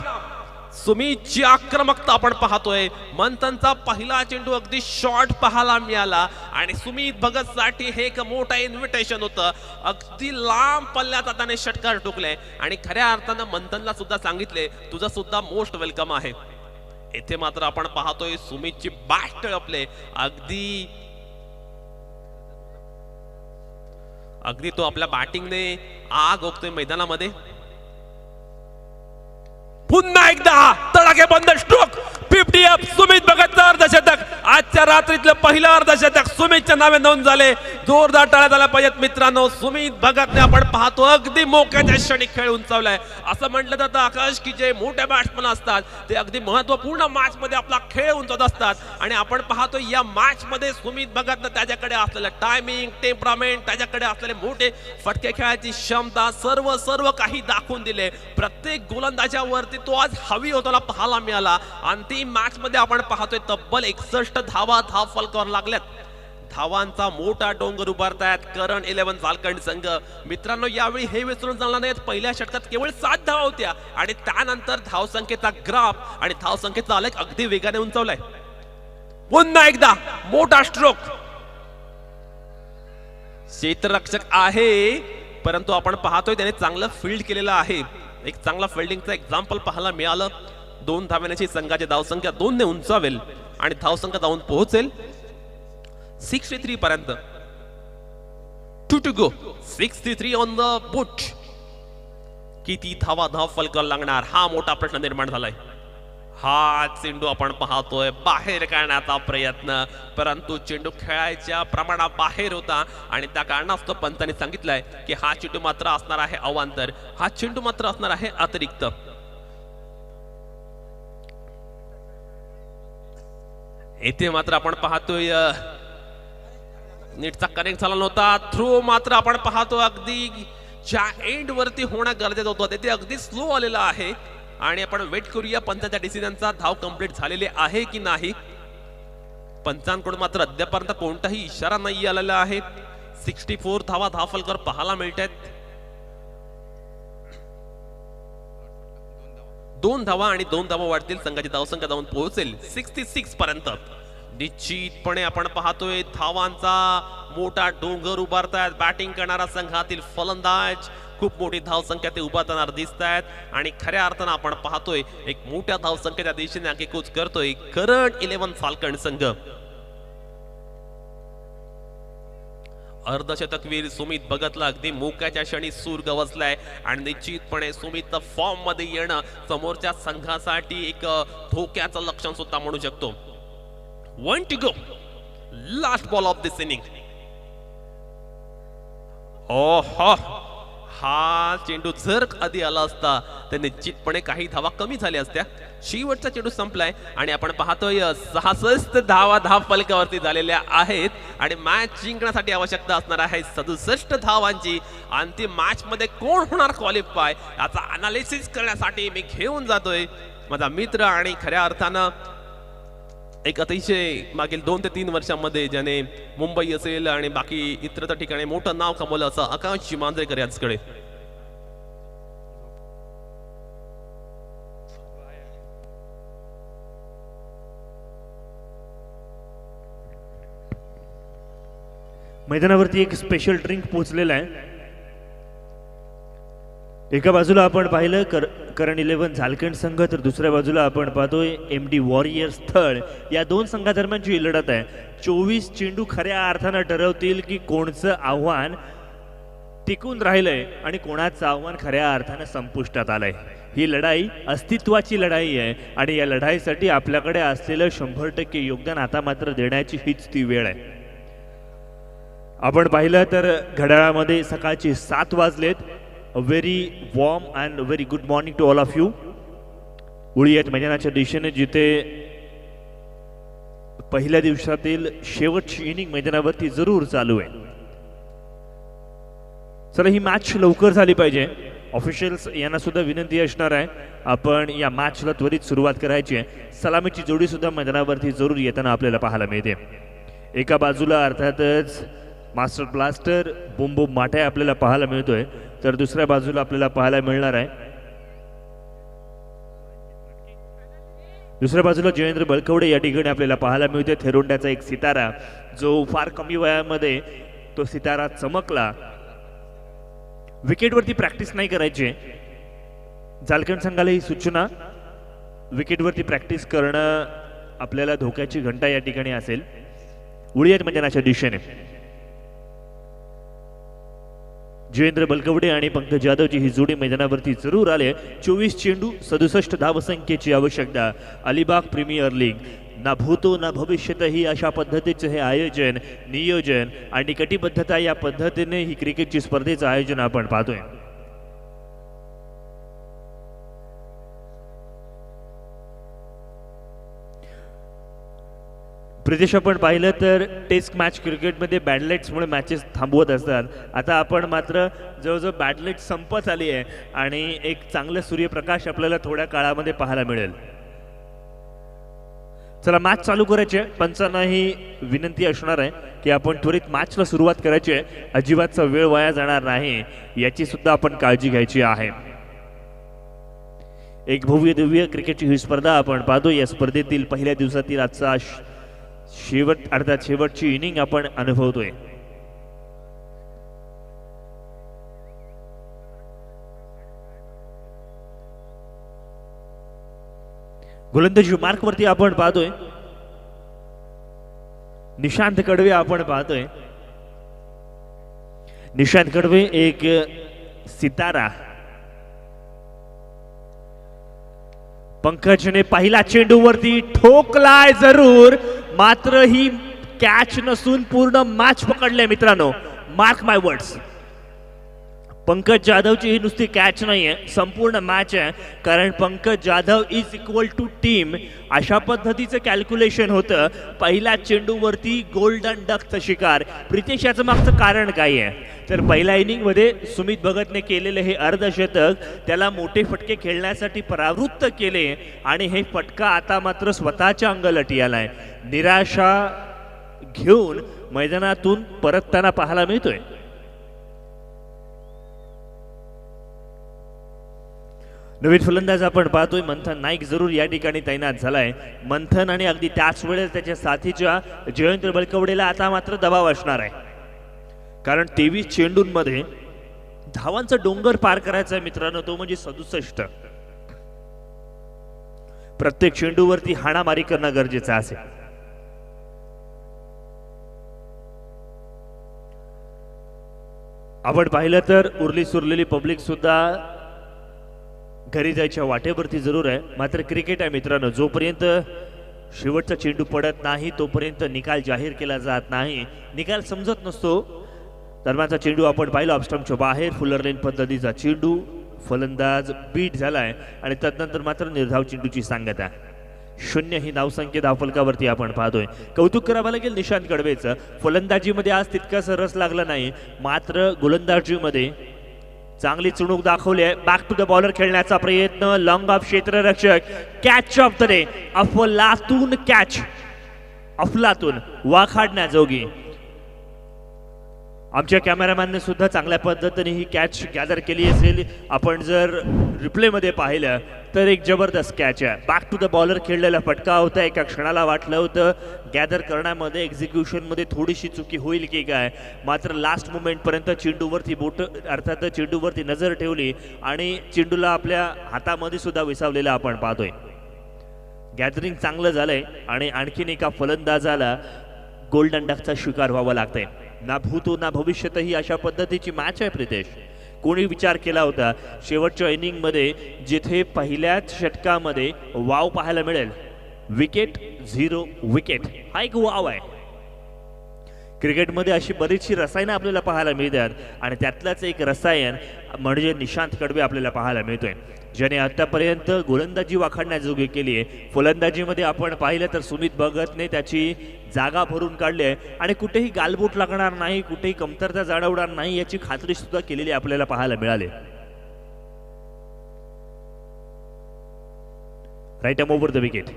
सुमितची आक्रमकता आपण पाहतोय. मंथनचा पहिला चेंडू अगदी शॉर्ट पाहायला मिळाला आणि सुमित भगत साठी हे एक मोठा इन्व्हिटेशन होतं. अगदी लांब पल्ल्यात त्याने षटकार ठोकले आणि खऱ्या अर्थानं मंथनला सुद्धा सांगितले तुझं सुद्धा मोस्ट वेलकम आहे. येथे मात्र आपण पाहतोय सुमितची बॅट टळपले. अगदी तो आपल्या बॅटिंगने आग ओकतोय मैदानामध्ये. पुन्हा एकदा तडाखे बंद स्ट्रोक 50 अप. सुमित भगतचं अर्धशतक. आजच्या रात्रीतलं पहिलं अर्धशतक सुमितच्या नावे नोंद झाले. जोरदार टाळ्या झाल्या पाहिजेत मित्रांनो. सुमित भगतने आपण पाहतो अगदी मोक्याच्या क्षणी खेळ उंचावलाय. असं म्हटलं जातं आकाश की जे मोठे बॅट्समन असतात ते अगदी महत्वपूर्ण मॅच मध्ये आपला खेळ उंचावत असतात आणि आपण पाहतो या मॅच मध्ये सुमित भगतनं त्याच्याकडे असलेलं टायमिंग, टेम्परामेंट, त्याच्याकडे असलेले मोठे फटके खेळायची क्षमता सर्व काही दाखवून दिले. प्रत्येक गोलंदाजावरती तो आज हवी होताना पाहायला मिळाला. अंतिम मॅच मध्ये आपण पाहतोय तब्बल 61 धावा धावफलकावर लागल्यात. धावांचा मोठा डोंगर उभारतायत करण 11 झारखंड संघ. मित्रांनो यावेळी हे विसरून चालणार नाहीत. पहिल्या षटकात केवळ 7 धावा होत्या आणि त्यानंतर धावसंख्येचा ग्राफ आणि धावसंख्येचा आलेख अगदी वेगाने उंचावलाय. पुन्हा एकदा मोठा स्ट्रोक. क्षेत्ररक्षक आहे परंतु आपण पाहतोय त्याने चांगलं फील्ड केलेलं आहे. एक चांगला फिल्डिंगचा एक्झाम्पल पाहायला मिळालं. 2 धाव्याची संघाची धावसंख्या 2 ने उंचावेल आणि धावसंख्या जाऊन पोहोचेल 63 पर्यंत. 2 to go. 63 on the boot. किती धावा धावफलकावर लागणार हा मोठा प्रश्न निर्माण झालाय. हा चेंडू आपण पाहतोय बाहेर काढण्याचा प्रयत्न परंतु चेंडू खेळायच्या प्रमाणात बाहेर होता आणि त्या कारणास्तव पंतांनी सांगितलंय की हा चेंडू मात्र असणार आहे अवांतर. हा चेंडू मात्र असणार आहे अतिरिक्त. येथे मात्र आपण पाहतोय नीटचा कनेक्ट झाला नव्हता. थ्रो मात्र आपण पाहतो अगदी ज्या एंड वरती होणं गरजेचं होतं ते अगदी स्लो आलेला आहे आणि आपण वेट करूया पंचांच्या डिसिजनचा. धाव कंप्लीट झालेली आहे की नाही. पंचांकडून मात्र अद्यापर्यंत कोणताही इशारा नाही आलेला आहे. 64 धावा धावफलकावर पाहायला मिळतात. 2 धावा आणि 2 धावा वाढतील, संघाची धावसंख्या जाऊन पोहोचेल 66 पर्यंत. निश्चितपणे आपण पाहतोय धावांचा मोठा डोंगर उभारतायत बॅटिंग करणारा संघातील फलंदाज. खूप मोठी धावसंख्या ते उभारताना दिसत आहेत आणि खऱ्या अर्थानं आपण पाहतोय एक मोठ्या धावसंख्येच्या दिशेने आगेकूच करतोय करंट 11 फाल्कन संघ. अर्धशतकवीर सुमित भगतला अगदी मोक्याच्या क्षणी सूर गवसलाय आणि निश्चितपणे सुमित फॉर्म मध्ये येणं समोरच्या संघासाठी एक धोक्याचं लक्षण सुद्धा म्हणू शकतो. 1 to go, last ball of this inning. ओहो, हा चेंडू जर आधी आला असता तर निश्चितपणे काही धावा कमी झाल्या असत्या. शेवटचा चेंडू संपलाय आणि आपण पाहतोय 66 धावा धाव फलकावरती झालेल्या आहेत आणि मॅच जिंकण्यासाठी आवश्यकता असणार आहे 67 धावांची. अंतिम मॅच मध्ये कोण होणार क्वालिफाय याचा अनालिसिस करण्यासाठी मी घेऊन जातोय माझा मित्र आणि खऱ्या अर्थानं एक अतिशय मागील 2 ते 3 वर्षांमध्ये ज्याने मुंबई असेल आणि बाकी इतर ठिकाणी मोठं नाव कमवलं असं आकाश मांजरेकर यांच्याकडे. मैदानावरती एक स्पेशल ड्रिंक पोहोचलेला आहे. एका बाजूला आपण पाहिलं करण 11 झारखंड संघ, तर दुसऱ्या बाजूला आपण पाहतोय MD वॉरियर स्थळ. या दोन संघादरम्यानची ही लढत आहे. 24 चेंडू खऱ्या अर्थानं ठरवतील की कोणचं आव्हान टिकून राहिलंय आणि कोणाचं आव्हान खऱ्या अर्थानं संपुष्टात आलंय. ही लढाई अस्तित्वाची लढाई आहे आणि या लढाईसाठी आपल्याकडे असलेलं 100% योगदान आता मात्र देण्याची हीच ती वेळ आहे. आपण पाहिलं तर घड्याळामध्ये सकाळचे 7 वाजलेत. A very warm and very good morning to all of you. उळियत मैदानाच्या दिशेने जिथे पहिल्या दिवसातील शेवटची इनिंग मैदानावरती जरूर चालू आहे. चला, ही मॅच लवकर झाली पाहिजे. ऑफिशियल्स यांना सुद्धा विनंती असणार आहे आपण या मॅचला त्वरित सुरुवात करायची आहे. सलामीची जोडी सुद्धा मैदानावरती जरूर येताना आपल्याला पाहायला मिळते. एका बाजूला अर्थातच मास्टर ब्लास्टर बुम बुम माटे आपल्याला पाहायला मिळतोय, तर दुसऱ्या बाजूला आपल्याला पाहायला मिळणार आहे दुसऱ्या बाजूला जयेंद्र बळकवडे या ठिकाणी आपल्याला पाहायला मिळते. थेरोंड्याचा एक सितारा जो फार कमी वयामध्ये तो सितारा चमकला. विकेटवरती प्रॅक्टिस नाही करायची. झारखंड संघाला ही सूचना, विकेटवरती प्रॅक्टिस करणं आपल्याला धोक्याची घंटा या ठिकाणी असेल. उळियत मैदानाच्या दिशेने जयेंद्र बलकवडे आणि पंकज जाधवची ही जोडी मैदानावरती जरूर आले. 24 चेंडू 67 धावसंख्येची आवश्यकता. अलिबाग प्रीमियर लीग ना भूतो ना भविष्यतही अशा पद्धतीचे हे आयोजन, नियोजन आणि कटिबद्धता या पद्धतीने ही क्रिकेटची स्पर्धेचं आयोजन आपण पाहतोय. प्रितेश, आपण पाहिलं तर टेस्ट मॅच क्रिकेटमध्ये बॅडलाइट्समुळे मॅचेस थांबवत असतात. आता आपण मात्र जवळजवळ बॅडलाइट संपत आली आहे आणि एक चांगलं सूर्यप्रकाश आपल्याला थोड्या काळामध्ये पाहायला मिळेल. चला, मॅच चालू करायची आहे. पंचांना ही विनंती असणार आहे की आपण त्वरित मॅचला सुरुवात करायची आहे. अजिबातचा वेळ वाया जाणार नाही याची सुद्धा आपण काळजी घ्यायची आहे. एक भव्य दिव्य क्रिकेटची ही स्पर्धा आपण पाहतो. या स्पर्धेतील पहिल्या दिवसातील आजचा अर्थात शेवटची इनिंग आपण अनुभवतोय. गोलंदाजी मार्क वरती आपण पाहतोय निशांत कडवे. आपण पाहतोय निशांत कडवे एक सितारा. पंकजने पहिला चेंडूवरती ठोकलाय जरूर, मात्र ही कॅच नसून पूर्ण मॅच पकडले. मित्रांनो, मार्क माय वर्ड्स, पंकज जाधवची ही नुसती कॅच नाहीये, संपूर्ण मॅच आहे. कारण Pankaj Jadhav is equal to team अशा पद्धतीचं कॅल्क्युलेशन होतं. पहिल्या चेंडूवरती गोल्डन डकचा शिकार. प्रितेश, याचं मागचं कारण काय आहे? तर पहिल्या इनिंग मध्ये सुमित भगतने केलेले हे अर्धशतक त्याला मोठे फटके खेळण्यासाठी परावृत्त केले आणि हे फटका आता मात्र स्वतःच्या अंगलटी आलाय. निराशा घेऊन मैदानातून परतताना पाहायला मिळतोय. नवीन फलंदाज आपण पाहतोय मंथन नाईक जरूर या ठिकाणी तैनात झालाय. मंथन आणि अगदी त्याच वेळेस त्याच्या साथीच्या जयंत बलकवडेला आता मात्र दबाव असणार आहे, कारण 23 चेंडूंमध्ये धावांचा डोंगर पार करायचा आहे मित्रांनो, तो म्हणजे 67. प्रत्येक चेंडूवरती हाणामारी करणं गरजेचं असेल. आपण पाहिलं तर उरली सुरलेली पब्लिक सुद्धा घरी जायच्या वाटेवरती जरूर आहे. मात्र क्रिकेट आहे मित्रांनो, जोपर्यंत शेवटचा चेंडू पडत नाही तोपर्यंत निकाल जाहीर केला जात नाही. निकाल समजत नसतो. दरम्यानचा चेंडू आपण पाहिला ऑफस्टंपच्या बाहेर, फुलर लेन पद्धतीचा चेंडू, फलंदाज बीट झालाय आणि तदनंतर मात्र निर्धाव चेंडूची सांगता. 0 ही धावसंख्या धावफलकावरती आपण पाहतोय. कौतुक करावं लागेल निशांत कडवेचं. फलंदाजीमध्ये आज तितकासा रस लागला नाही, मात्र गोलंदाजीमध्ये चांगली चुणूक दाखवली आहे. बॅक टू द बॉलर खेळण्याचा प्रयत्न, लॉंग ऑफ क्षेत्ररक्षक, कॅच ऑफ द डे, अफलातून कॅच, अफलातून वाखाडण्याजोगी. आमच्या कॅमेरामॅनने सुद्धा चांगल्या पद्धतीने ही कॅच गॅदर केली असेल. आपण जर रिप्लेमध्ये पाहिलं तर एक जबरदस्त कॅच आहे. बॅक टू द बॉलर खेळलेला फटका होता. एका क्षणाला वाटलं होतं गॅदर करण्यामध्ये, एक्झिक्युशनमध्ये थोडीशी चुकी होईल की काय, मात्र लास्ट मोमेंटपर्यंत चेंडूवरती बोट अर्थात चेंडूवरती नजर ठेवली आणि चेंडूला आपल्या हातामध्ये सुद्धा विसावलेला आपण पाहतोय. गॅदरिंग चांगलं झालंय आणि आणखीन एका फलंदाजाला गोल्डन डकचा शिकार व्हावा लागतंय. ना भूतो ना भविष्यातही अशा पद्धतीची मॅच आहे प्रितेश. कोणी विचार केला होता शेवटच्या इनिंगमध्ये जिथे पहिल्याच षटकामध्ये वाव पाहायला मिळेल, विकेट 0 विकेट, हा एक वाव आहे. क्रिकेटमध्ये अशी बरीचशी रसायनं आपल्याला पाहायला मिळतात आणि त्यातलंच एक रसायन म्हणजे निशांत कडवे आपल्याला पाहायला मिळतोय, ज्याने आतापर्यंत गोलंदाजी वाखाणण्याजोगी केली आहे. फलंदाजीमध्ये आपण पाहिलं तर सुमित भगतने त्याची जागा भरून काढली आहे आणि कुठेही गालबोट लागणार नाही, कुठेही कमतरता जाणवणार नाही याची खात्री सुद्धा केलेली आपल्याला पाहायला मिळाली. Right arm over the wicket.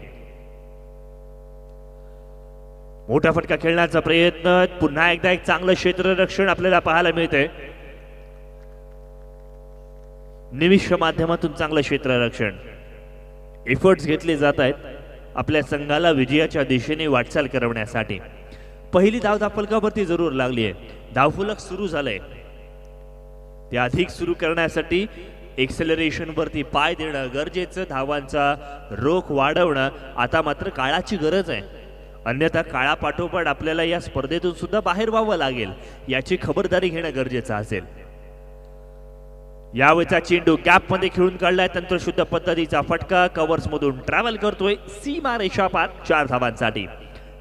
मोठा फटका खेळण्याचा प्रयत्न, पुन्हा एकदा एक चांगलं क्षेत्ररक्षण आपल्याला पाहायला मिळतंय. निमिष माध्यमातून चांगलं क्षेत्ररक्षण, एफर्ट्स घेतले जात आहेत आपल्या संघाला विजयाच्या दिशेने वाटचाल करवण्यासाठी. पहिली धाव धावफलकावरती जरूर लागली आहे. धावफलक सुरू झालंय, ते अधिक सुरू करण्यासाठी एक्सेलरेशन वरती पाय देणं गरजेचं, धावांचा रोख वाढवणं आता मात्र काळाची गरज आहे. अन्यथा काळापाठोपाठ आपल्याला या स्पर्धेतून सुद्धा बाहेर व्हावं लागेल, याची खबरदारी घेणं गरजेचं असेल. यावेळचा चेंडू गॅप मध्ये खेळून काढलाय, तंत्रशुद्ध पद्धतीचा फटका कव्हर्स मधून ट्रॅव्हल करतोय सीमा रेषा पार 4 धावांसाठी.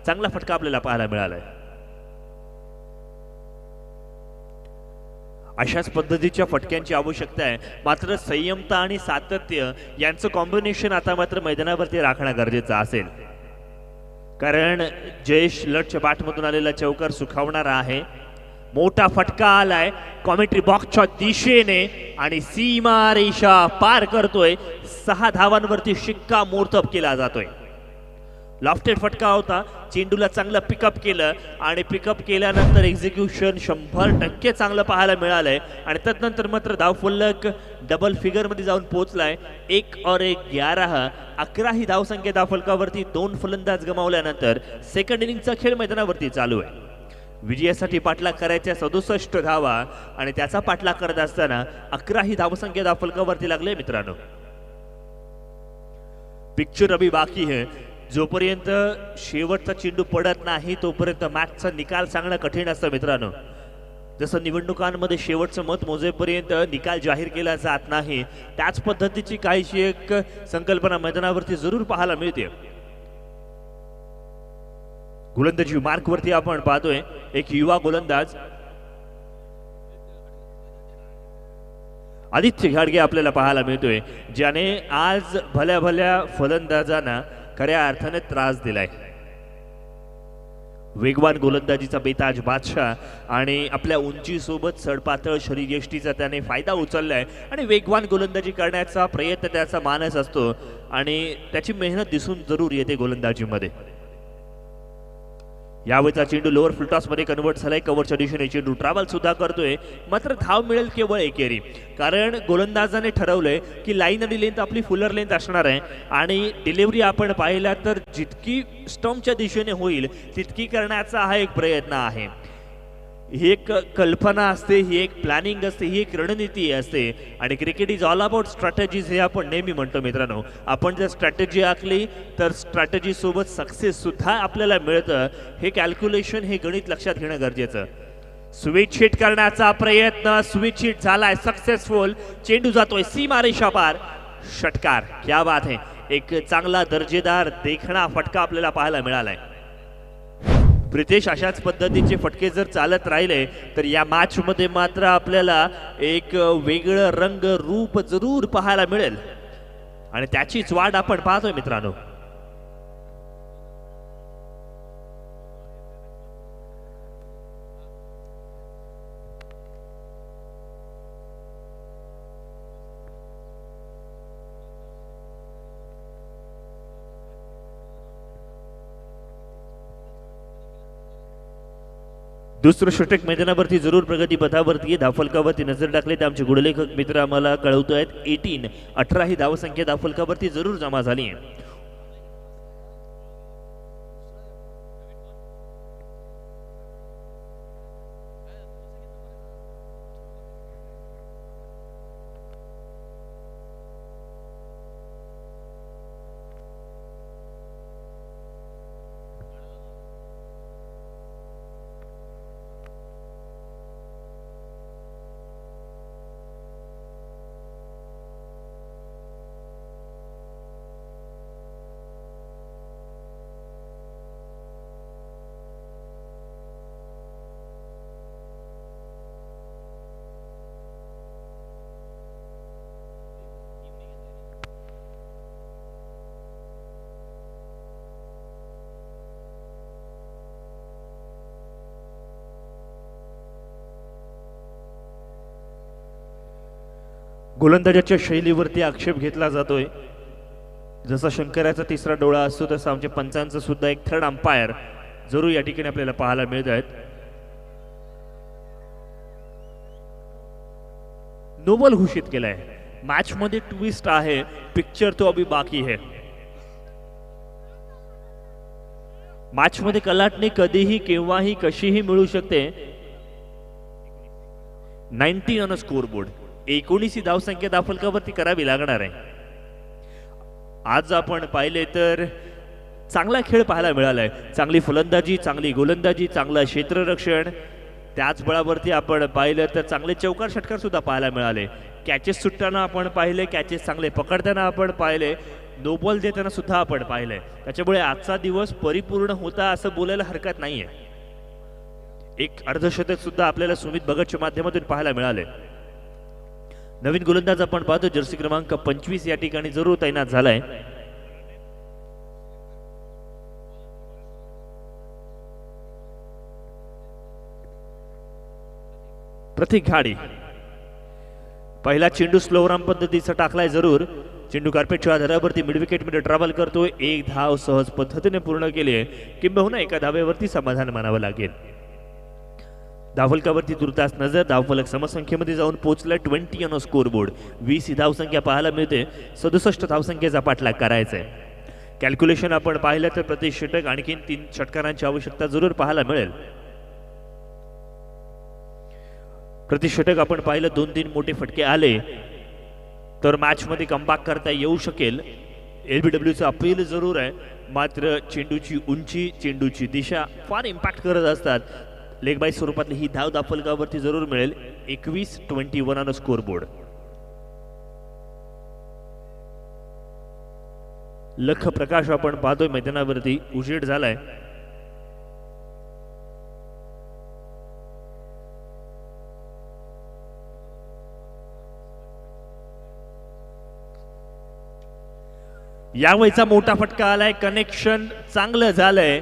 चांगला फटका आपल्याला पाहायला मिळालाय. अशाच पद्धतीच्या फटक्यांची आवश्यकता आहे, मात्र संयमता आणि सातत्य यांचं कॉम्बिनेशन आता मात्र मैदानावरती राखणं गरजेचं असेल, कारण जयेश लटच्या बॅटमधून आलेला चौकार सुखावणारा आहे. मोठा फटका आलाय कॉमेंट्री बॉक्सच्या दिशेने आणि सीमा रेषा पार करतोय. 6 धावांवरती शिक्का मोर्तब केला जातोय. लॉफ्टेड फटका होता, चेंडूला चांगलं पिकअप केलं आणि पिकअप केल्यानंतर एक्झिक्युशन 100% चांगलं पाहायला मिळालंय आणि त्यानंतर मात्र धावफलक डबल फिगर मध्ये जाऊन पोहोचलाय. 1 और 1 11, 11 ही धावसंख्या धावफलकावरती. 2 फलंदाज गमावल्यानंतर सेकंड इनिंगचा खेळ मैदानावरती चालू आहे. विजयासाठी पाठलाग करायच्या 67 धावा आणि त्याचा पाठलाग करत असताना 11 ही धावसंख्या धावफलकावरती लागले मित्रांनो. पिक्चर अभी बाकी है. जोपर्यंत शेवटचा चेंडू पडत नाही तोपर्यंत मॅचचा निकाल सांगणं कठीण असतं मित्रांनो. जसं निवडणुकांमध्ये शेवटचं मत मोजेपर्यंत निकाल जाहीर केला जात नाही, त्याच पद्धतीची काहीशी एक संकल्पना मैदानावरती जरूर पाहायला मिळते. गोलंदाजी मार्कवरती आपण पाहतोय एक युवा गोलंदाज आदित्य घाडगे आपल्याला पाहायला मिळतोय, ज्याने आज भल्या भल्या फलंदाजांना खऱ्या अर्थाने त्रास दिलाय. वेगवान गोलंदाजीचा बेताज बादशाह आणि आपल्या उंचीसोबत सडपातळ शरीरयष्टीचा त्याने फायदा उचललाय आणि वेगवान गोलंदाजी करण्याचा प्रयत्न त्याचा मानस असतो आणि त्याची मेहनत दिसून जरूर येते गोलंदाजीमध्ये. यावेळचा चेंडू लोअर फुलटॉस मध्ये कन्वर्ट झालाय. कव्हरच्या दिशेने चेंडू ट्रॅव्हल सुद्धा करतोय, मात्र धाव मिळेल केवळ एकेरी. कारण गोलंदाजाने ठरवलंय की लाईन आणि लेंथ आपली फुलर लेंथ असणार आहे आणि डिलिव्हरी आपण पाहिला तर जितकी स्टंपच्या दिशेने होईल तितकी करण्याचा हा एक प्रयत्न आहे. ही एक कल्पना असते, ही एक प्लॅनिंग असते, ही एक रणनीती असते आणि cricket is all about strategies हे आपण नेहमी म्हणतो मित्रांनो. आपण जर स्ट्रॅटेजी आखली तर स्ट्रॅटेजी सोबत सक्सेस सुद्धा आपल्याला मिळतं. हे कॅल्क्युलेशन, हे गणित लक्षात घेणं गरजेचं. स्विच हिट करण्याचा प्रयत्न, स्विच हिट झालाय सक्सेसफुल. चेंडू जातोय सीमारेषा पार, षटकार. क्या बात है, एक चांगला दर्जेदार देखणा फटका आपल्याला पाहायला मिळालाय. प्रितेश, अशाच पद्धतीचे फटके जर चालत राहिले तर या मॅच मध्ये मात्र आपल्याला एक वेगळं रंग रूप जरूर पाहायला मिळेल आणि त्याचीच वाट आपण पाहतोय मित्रांनो. दुसरं षटक मैदानावरती जरूर प्रगती पथावरती. धावफलकावरती नजर टाकले तर आमचे गुणलेखक मित्र आम्हाला कळवतो आहेत 18 ही धावसंख्या धावफलकावरती जरूर जमा झाली आहे. गोलंदाजाच्या शैलीवरती आक्षेप घेतला जातोय. जसा शंकराचा तिसरा डोळा असतो तसा आमच्या पंचांचा सुद्धा एक थर्ड अंपायर जरूर या ठिकाणी आपल्याला पाहायला मिळत आहेत. नोबल घोषित केलाय. मॅच मध्ये ट्विस्ट आहे, पिक्चर तो अभी बाकी है. मॅच मध्ये कलाटणी कधीही केव्हाही कशीही मिळू शकते. 19 ऑन स्कोर बोर्ड, 19 ही धावसंख्या धावफलकावरती करावी लागणार आहे. आज आपण पाहिले तर चांगला खेळ पाहायला मिळालाय. चांगली फलंदाजी, चांगली गोलंदाजी, चांगलं क्षेत्ररक्षण. त्याच बळावरती आपण पाहिलं तर चांगले चौकार षटकार सुद्धा पाहायला मिळाले. कॅचेस सुटताना आपण पाहिले, कॅचेस चांगले पकडताना आपण पाहिले, नो बॉल देताना सुद्धा आपण पाहिले. त्याच्यामुळे आजचा दिवस परिपूर्ण होता असं बोलायला हरकत नाहीये. एक अर्धशतक सुद्धा आपल्याला सुमित भगतच्या माध्यमातून पाहायला मिळाले. नवीन गोलंदाज आपण पाहतो, जर्सी क्रमांक 25 या ठिकाणी जरूर तैनात झालाय. प्रतीक घाडी. पहिला चेंडू स्लोराम पद्धतीचा टाकलाय जरूर. चेंडू कार्पेटच्या आधारावरती मिड विकेट मध्ये ट्रॅव्हल करतोय. एक धाव सहज पद्धतीने पूर्ण केली आहे, किंबहुना एका धावेवरती समाधान मानावं लागेल. धावफलकावरती तुर्तास नजर. धावफलक समसंख्येमध्ये जाऊन पोहोचलाय 20 ऑन स्कोर बोर्ड. 20 ही धावसंख्या पाहायला मिळते. 67 धावसंख्येचा पाठलाग करायचा आहे. कॅल्क्युलेशन आपण पाहिलं तर प्रति षटक आणखीन 3 षटकारांची आवश्यकता जरूर पाहायला मिळेल. प्रति षटक आपण पाहिलं 2-3 मोठे फटके आले तर मॅच मध्ये कमबॅक करता येऊ शकेल. एलबीडब्ल्यूचं अपील जरूर आहे, मात्र चेंडूची उंची, चेंडूची दिशा फार इम्पॅक्ट करत असतात. लेग बाय स्वरूपातली ही धाव धावफलकावरती जरूर मिळेल. 21-21 ऑन स्कोर बोर्ड. लख प्रकाश आपण पाहतोय मैदानावरती, उजेड झालाय. यावेळचा मोठा फटका आलाय. कनेक्शन चांगलं झालंय.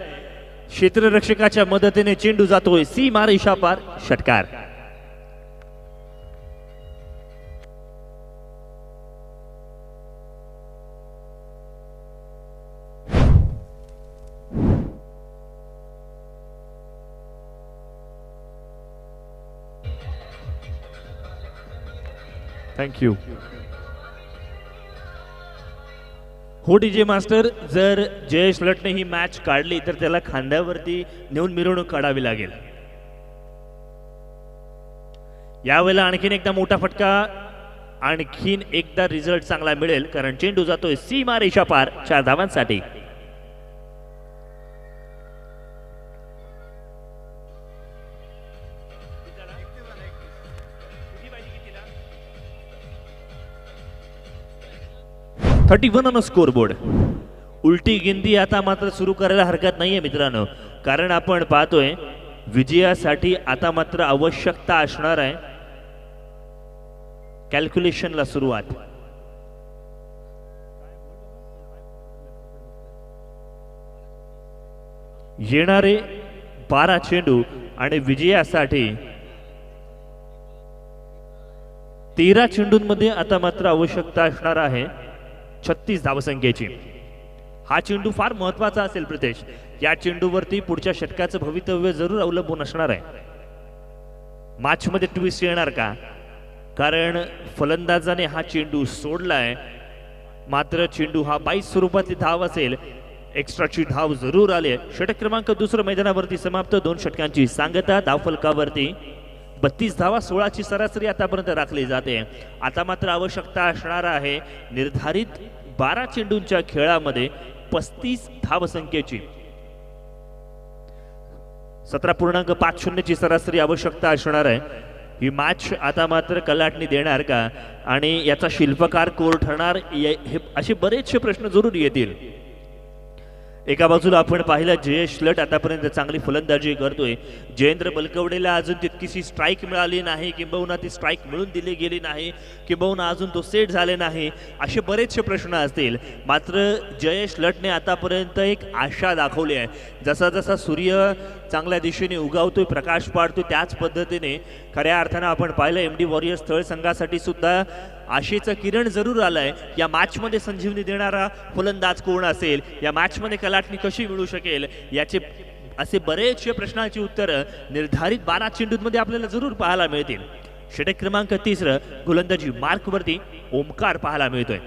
क्षेत्ररक्षकाच्या मदतीने चेंडू जातोय सीमारेषा पार, षटकार. थँक्यू. हो डीजे मास्टर, जर जयेश लटने ही मॅच काढली तर त्याला खांद्यावरती नेऊन मिरवणूक काढावी लागेल. यावेळेला आणखीन एकदा मोठा फटका, आणखीन एकदा रिझल्ट चांगला मिळेल कारण चेंडू जातोय सीमा रेषा पार 4 धावांसाठी. $31 ऑन स्कोर बोर्ड. उलटी गिनती आता मात्र सुरू करायला हरकत नाहीये मित्रांनो, कारण आपण पाहतोय विजयासाठी आता मात्र आवश्यकता असणार आहे कॅल्क्युलेशनला सुरुवात. येणारे 12 चेंडू आणि विजयासाठी 13 चेंडूंमध्ये आता मात्र आवश्यकता असणार आहे 36 धावसंख्येची. हा चेंडू फार महत्वाचा असेल प्रितेश. या चेंडूवरती पुढच्या षटकाचं भवितव्य जरूर अवलंबून असणार आहे. मॅच मध्ये ट्विस्ट येणार का? कारण फलंदाजाने हा चेंडू सोडलाय, मात्र चेंडू हा 22 स्वरूपातली धाव असेल. एक्स्ट्राची धाव जरूर आली. षटक क्रमांक 2 मैदानावरती समाप्त. 2 षटकांची सांगता. धावफलकावरती 32 धावा, 16ची सरासरी आतापर्यंत राखली जाते. आता मात्र आवश्यकता असणार आहे निर्धारित 12 चेंडूंच्या खेळामध्ये 35 धावसंख्येची. 17.50 ची सरासरी आवश्यकता असणार आहे. ही मॅच आता मात्र कलाटणी देणार का आणि याचा शिल्पकार कोण ठरणार, हे असे बरेचसे प्रश्न जरूर येतील. एका बाजूला आपण पाहिलं जयेश लट आतापर्यंत चांगली फलंदाजी करतोय. जयेंद्र बलकवडेला अजून तितकीशी स्ट्राईक मिळाली नाही, किंबहुना ती स्ट्राईक मिळून दिली गेली नाही, किंबहुना अजून तो सेट झाले नाही, असे बरेचसे प्रश्न असतील. मात्र जयेश लटने आतापर्यंत एक आशा दाखवली आहे. जसा जसा सूर्य चांगल्या दिशेने उगावतोय, प्रकाश पाडतोय, त्याच पद्धतीने खऱ्या अर्थानं आपण पाहिलं एमडी वॉरियर्स स्थळ संघासाठी सुद्धा आशेचं किरण जरूर आलंय. या मॅचमध्ये संजीवनी देणारा फलंदाज कोण असेल, या मॅचमध्ये कलाटणी कशी मिळू शकेल, याचे असे बरेचसे प्रश्नांची उत्तरं निर्धारित 12 चेंडूंमध्ये आपल्याला जरूर पाहायला मिळतील. षटक क्रमांक 3 गोलंदाजी मार्कवरती ओमकार पाहायला मिळतोय.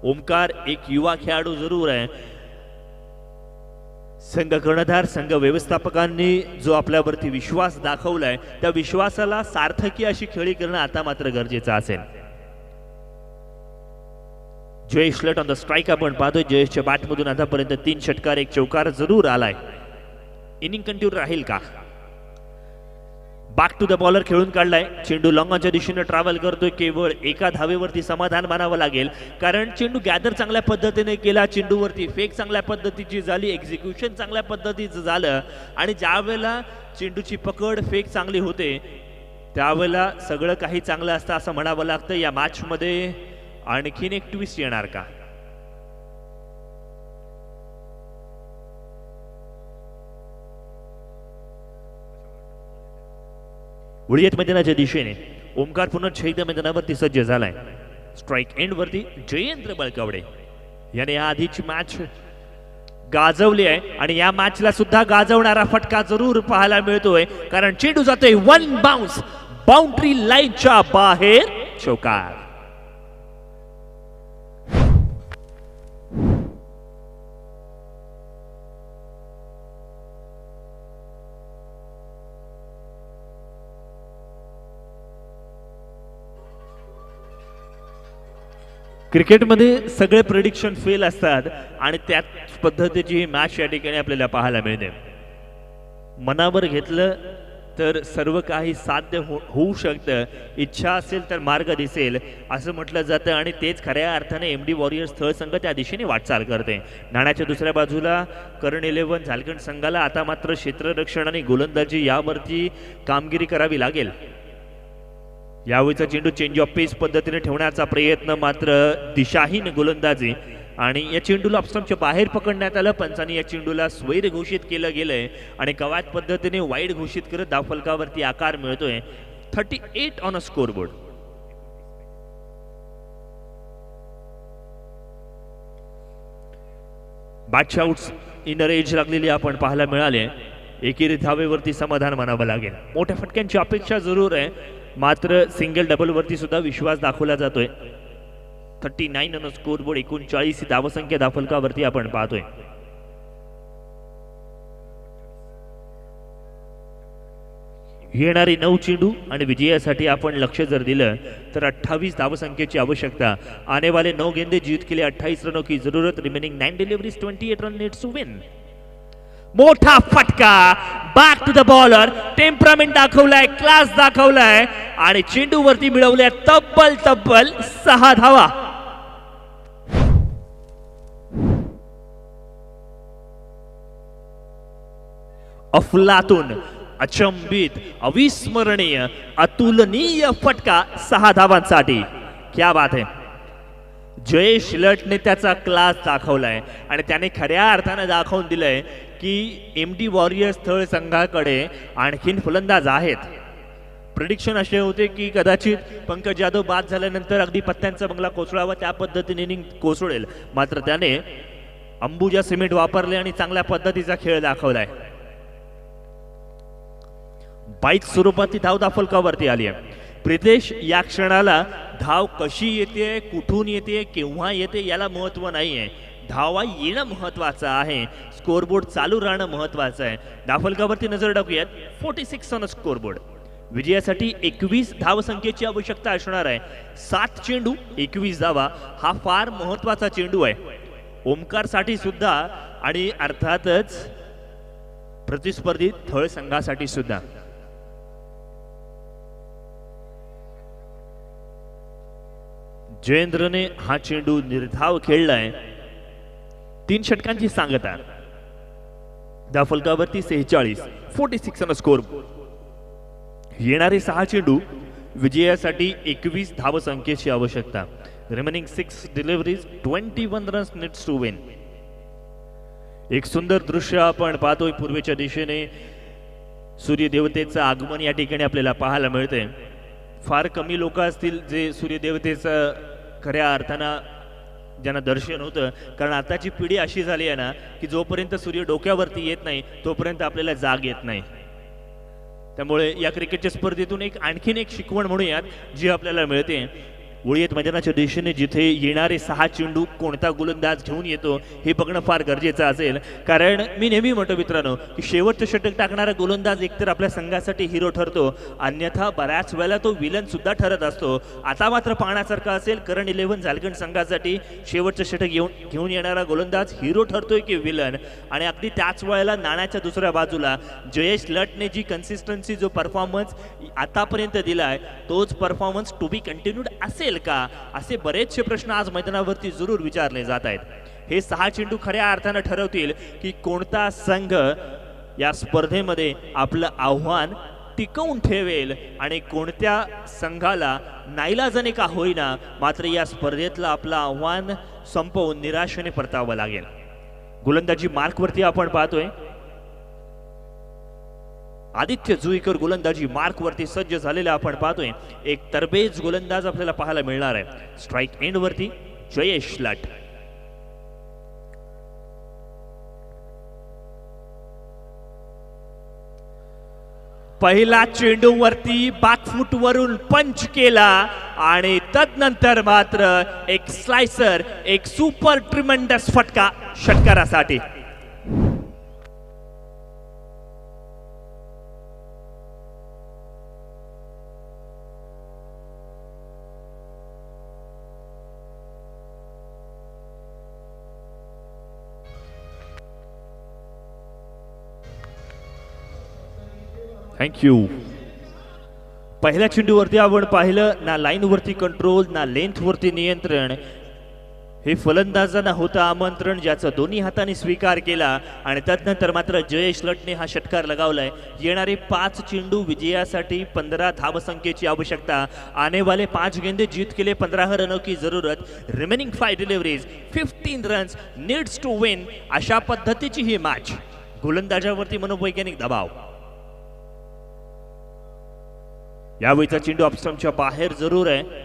ओमकार एक युवा खेळाडू जरूर आहे. संघ कर्णधार, संघ व्यवस्थापकांनी जो आपल्यावरती विश्वास दाखवलाय, त्या विश्वासाला सार्थकी अशी खेळी करणं आता मात्र गरजेचं असेल. जयेश लट ऑन द स्ट्राईक आपण पाहतोय. जयेशच्या बॅटमधून आतापर्यंत 3 षटकार, 1 चौकार जरूर आलाय. इनिंग कंटिन्यू राहील का? बॅक टू द बॉलर खेळून काढलाय. चेंडू लॉंगॉनच्या दिशेने ट्रॅव्हल करतोय. केवळ एका धावेवरती समाधान मानावं लागेल, कारण चेंडू गॅदर चांगल्या पद्धतीने केला, चेंडूवरती फेक चांगल्या पद्धतीची झाली, एक्झिक्युशन चांगल्या पद्धतीचं झालं, आणि ज्या वेळेला चेंडूची पकड फेक चांगली होते त्यावेळेला सगळं काही चांगलं असतं असं म्हणावं लागतं. या मॅच मध्ये आणखीन एक ट्विस्ट येणार का? उडियत मैदानाच्या दिशेने ओमकार पुन्हा छेद मैदानावरती सज्ज झालाय. स्ट्राईक एंड वरती जयेंद्र बळकवडे याने या आधीची मॅच गाजवली आहे आणि या मॅचला सुद्धा गाजवणारा फटका जरूर पाहायला मिळतोय, कारण चेंडू जातोय 1 बाउन्स बाउंड्री लाईनच्या बाहेर. चौकार. क्रिकेटमध्ये सगळे प्रेडिक्शन फेल असतात आणि त्याच पद्धतीची ही मॅच या ठिकाणी आपल्याला पाहायला मिळते. मनावर घेतलं तर सर्व काही साध्य होऊ शकतं. इच्छा असेल तर मार्ग दिसेल असं म्हटलं जातं आणि तेच खऱ्या अर्थाने एमडी वॉरियर्स स्थळ संघ त्या दिशेने वाटचाल करते. नाण्याच्या दुसऱ्या बाजूला करण 11 झारखंड संघाला आता मात्र क्षेत्ररक्षण आणि गोलंदाजी यावरती कामगिरी करावी लागेल. यावेळीचा चेंडू चेंज ऑफ पेस पद्धतीने ठेवण्याचा प्रयत्न, मात्र दिशाहीन गोलंदाजी, आणि या चेंडूला ऑफस्टंपच्या बाहेर पकडण्यात आलं. पंचांनी या चेंडूला स्वैर घोषित केलं गेलंय आणि कवायत पद्धतीने वाईड घोषित करत धावफलकावरती आकार मिळतोय. 38 ऑन अ स्कोर बोर्ड. बॅटच्या आउट्स इनर एज लागलेली आपण पाहायला मिळाले. एकेरी धावेवरती समाधान मानावं लागेल. मोठ्या फटक्यांची अपेक्षा जरूर आहे. मात्र सिंगल डबल वरती सुद्धा विश्वास दाखवला जातोय. 39 ऑन स्कोरबोर्ड, 39 ही धावसंख्या धावफलकावरती आपण पाहतोय. येणारी 9 चेंडू आणि विजयासाठी आपण लक्ष जर दिलं तर 28 धावसंख्येची आवश्यकता. आने वाले 9 गेंदे जीत के लिए 28 रनों की जरूरत. Remaining 9 deliveries 28 run needs to win. मोठा फटका back to the bowler. Temperament दाखवलाय, क्लास दाखवलाय आणि चेंडूवरती मिळवल्या तब्बल 6 धावा. अफलातून, अचंबित, अविस्मरणीय, अतुलनीय फटका 6 धावांसाठी. क्या बात है. जयेश लटने त्याचा क्लास दाखवलाय आणि त्याने खऱ्या अर्थाने दाखवून दिलंय की एमडी वॉरियर्स थळ संघाकडे आणखीन फलंदाज आहेत. प्रिडिक्शन असे होते की कदाचित पंकज जाधव बाद झाल्यानंतर अगदी पत्त्यांचा बंगला कोसळावा, त्या पद्धतीने इनिंग कोसळेल. मात्र त्याने अंबुजा सिमेंट वापरले आणि चांगल्या पद्धतीचा खेळ दाखवलाय. 22 स्वरूपात ती धाव दाफलकावरती आली आहे. प्रितेश, या क्षणाला धाव कशी येते, कुठून येते, केव्हा येते याला महत्व नाहीये. धावा येणं महत्वाचं आहे. स्कोरबोर्ड चालू राहणं महत्वाचं आहे. धावफलकावरती नजर टाकूयात. 46 ऑन स्कोरबोर्ड. विजयासाठी 21 धावसंख्येची आवश्यकता असणार आहे. 7 चेंडू 21 धावा हा फार महत्वाचा चेंडू आहे ओमकार साठी सुद्धा आणि अर्थातच प्रतिस्पर्धी थळ संघासाठी सुद्धा. जयेंद्रने हा चेंडू निर्धाव खेळलाय. 3 षटकांची सांगता. धावफलकावरती 46 ऑन स्कोर. येणारे 6 चेंडू विजयासाठी 21 धावसंख्येची आवश्यकता. Remaining 6 deliveries 21 runs needs to win. एक सुंदर दृश्य आपण पाहतोय. पूर्वेच्या दिशेने सूर्यदेवतेचं आगमन या ठिकाणी आपल्याला पाहायला मिळते. फार कमी लोक असतील जे सूर्यदेवतेचं खऱ्या अर्थानं ज्यांना दर्शन होतं, कारण आताची पिढी अशी झाली आहे ना की जोपर्यंत सूर्य डोक्यावरती येत नाही तोपर्यंत आपल्याला जाग येत नाही. त्यामुळे या क्रिकेटच्या स्पर्धेतून आणखीन एक शिकवण म्हणूयात जी आपल्याला मिळते. उळीत मैदानाच्या दिशेने जिथे येणारे 6 चेंडू कोणता गोलंदाज घेऊन येतो हे बघणं फार गरजेचं असेल. कारण मी नेहमी म्हणतो मित्रांनो की शेवटचं षटक टाकणारा गोलंदाज एकतर आपल्या संघासाठी हिरो ठरतो, अन्यथा बऱ्याच वेळेला तो विलन सुद्धा ठरत असतो. आता मात्र पाहण्यासारखं असेल करण 11 झारखंड संघासाठी शेवटचं षटक घेऊन येणारा गोलंदाज हिरो ठरतोय की विलन. आणि अगदी त्याच वेळेला नाण्याच्या दुसऱ्या बाजूला जयेश लटने जी कन्सिस्टन्सी जो परफॉर्मन्स आतापर्यंत दिलाय तोच परफॉर्मन्स टू बी कंटिन्यूड असेल का, असे बरेचसे प्रश्न आज मैदानावरती जरूर विचारले जात आहेत. हे 6 चेंडू खऱ्या अर्थानं ठरवतील की कोणता संघ या स्पर्धेमध्ये आपलं आव्हान टिकवून ठेवेल आणि कोणत्या संघाला नाईलाजाने का होईना मात्र या स्पर्धेतलं आपलं आव्हान संपवून निराशेने परतावं लागेल. गोलंदाजी मार्कवरती आपण पाहतोय आदित्य जुईकर गोलंदाजी मार्कवरती सज्ज झालेला आपण पाहतोय. एक तरबेज गोलंदाज आपल्याला पाहायला मिळणार आहे. स्ट्राइक एंड वरती जयेश लट. पहिला चेंडू वरती बॅकफूट वरून पंच केला आणि तदनंतर मात्र एक स्लायसर, एक सुपर ट्रिमेंडस फटका षटकारासाठी. थँक्यू. पहिल्या चेंडूवरती आपण पाहिलं ना लाईन वरती कंट्रोल ना लेंथ वरती नियंत्रण. हे फलंदाजांना होतं आमंत्रण ज्याचा दोन्ही हाताने स्वीकार केला आणि त्यानंतर मात्र जयेश लटने हा षटकार लगावलाय. येणारे 5 चेंडू विजयासाठी 15 धावसंख्येची आवश्यकता. आने वाले 5 गेंदे जीत के लिए 15 रनों की जरूरत. Remaining 5 deliveries 15 runs needs to win. अशा पद्धतीची ही मॅच. गोलंदाजावरती मनोवैज्ञानिक दबाव. यावेळीचा चेंडू ऑफस्टंपच्या बाहेर जरूर आहे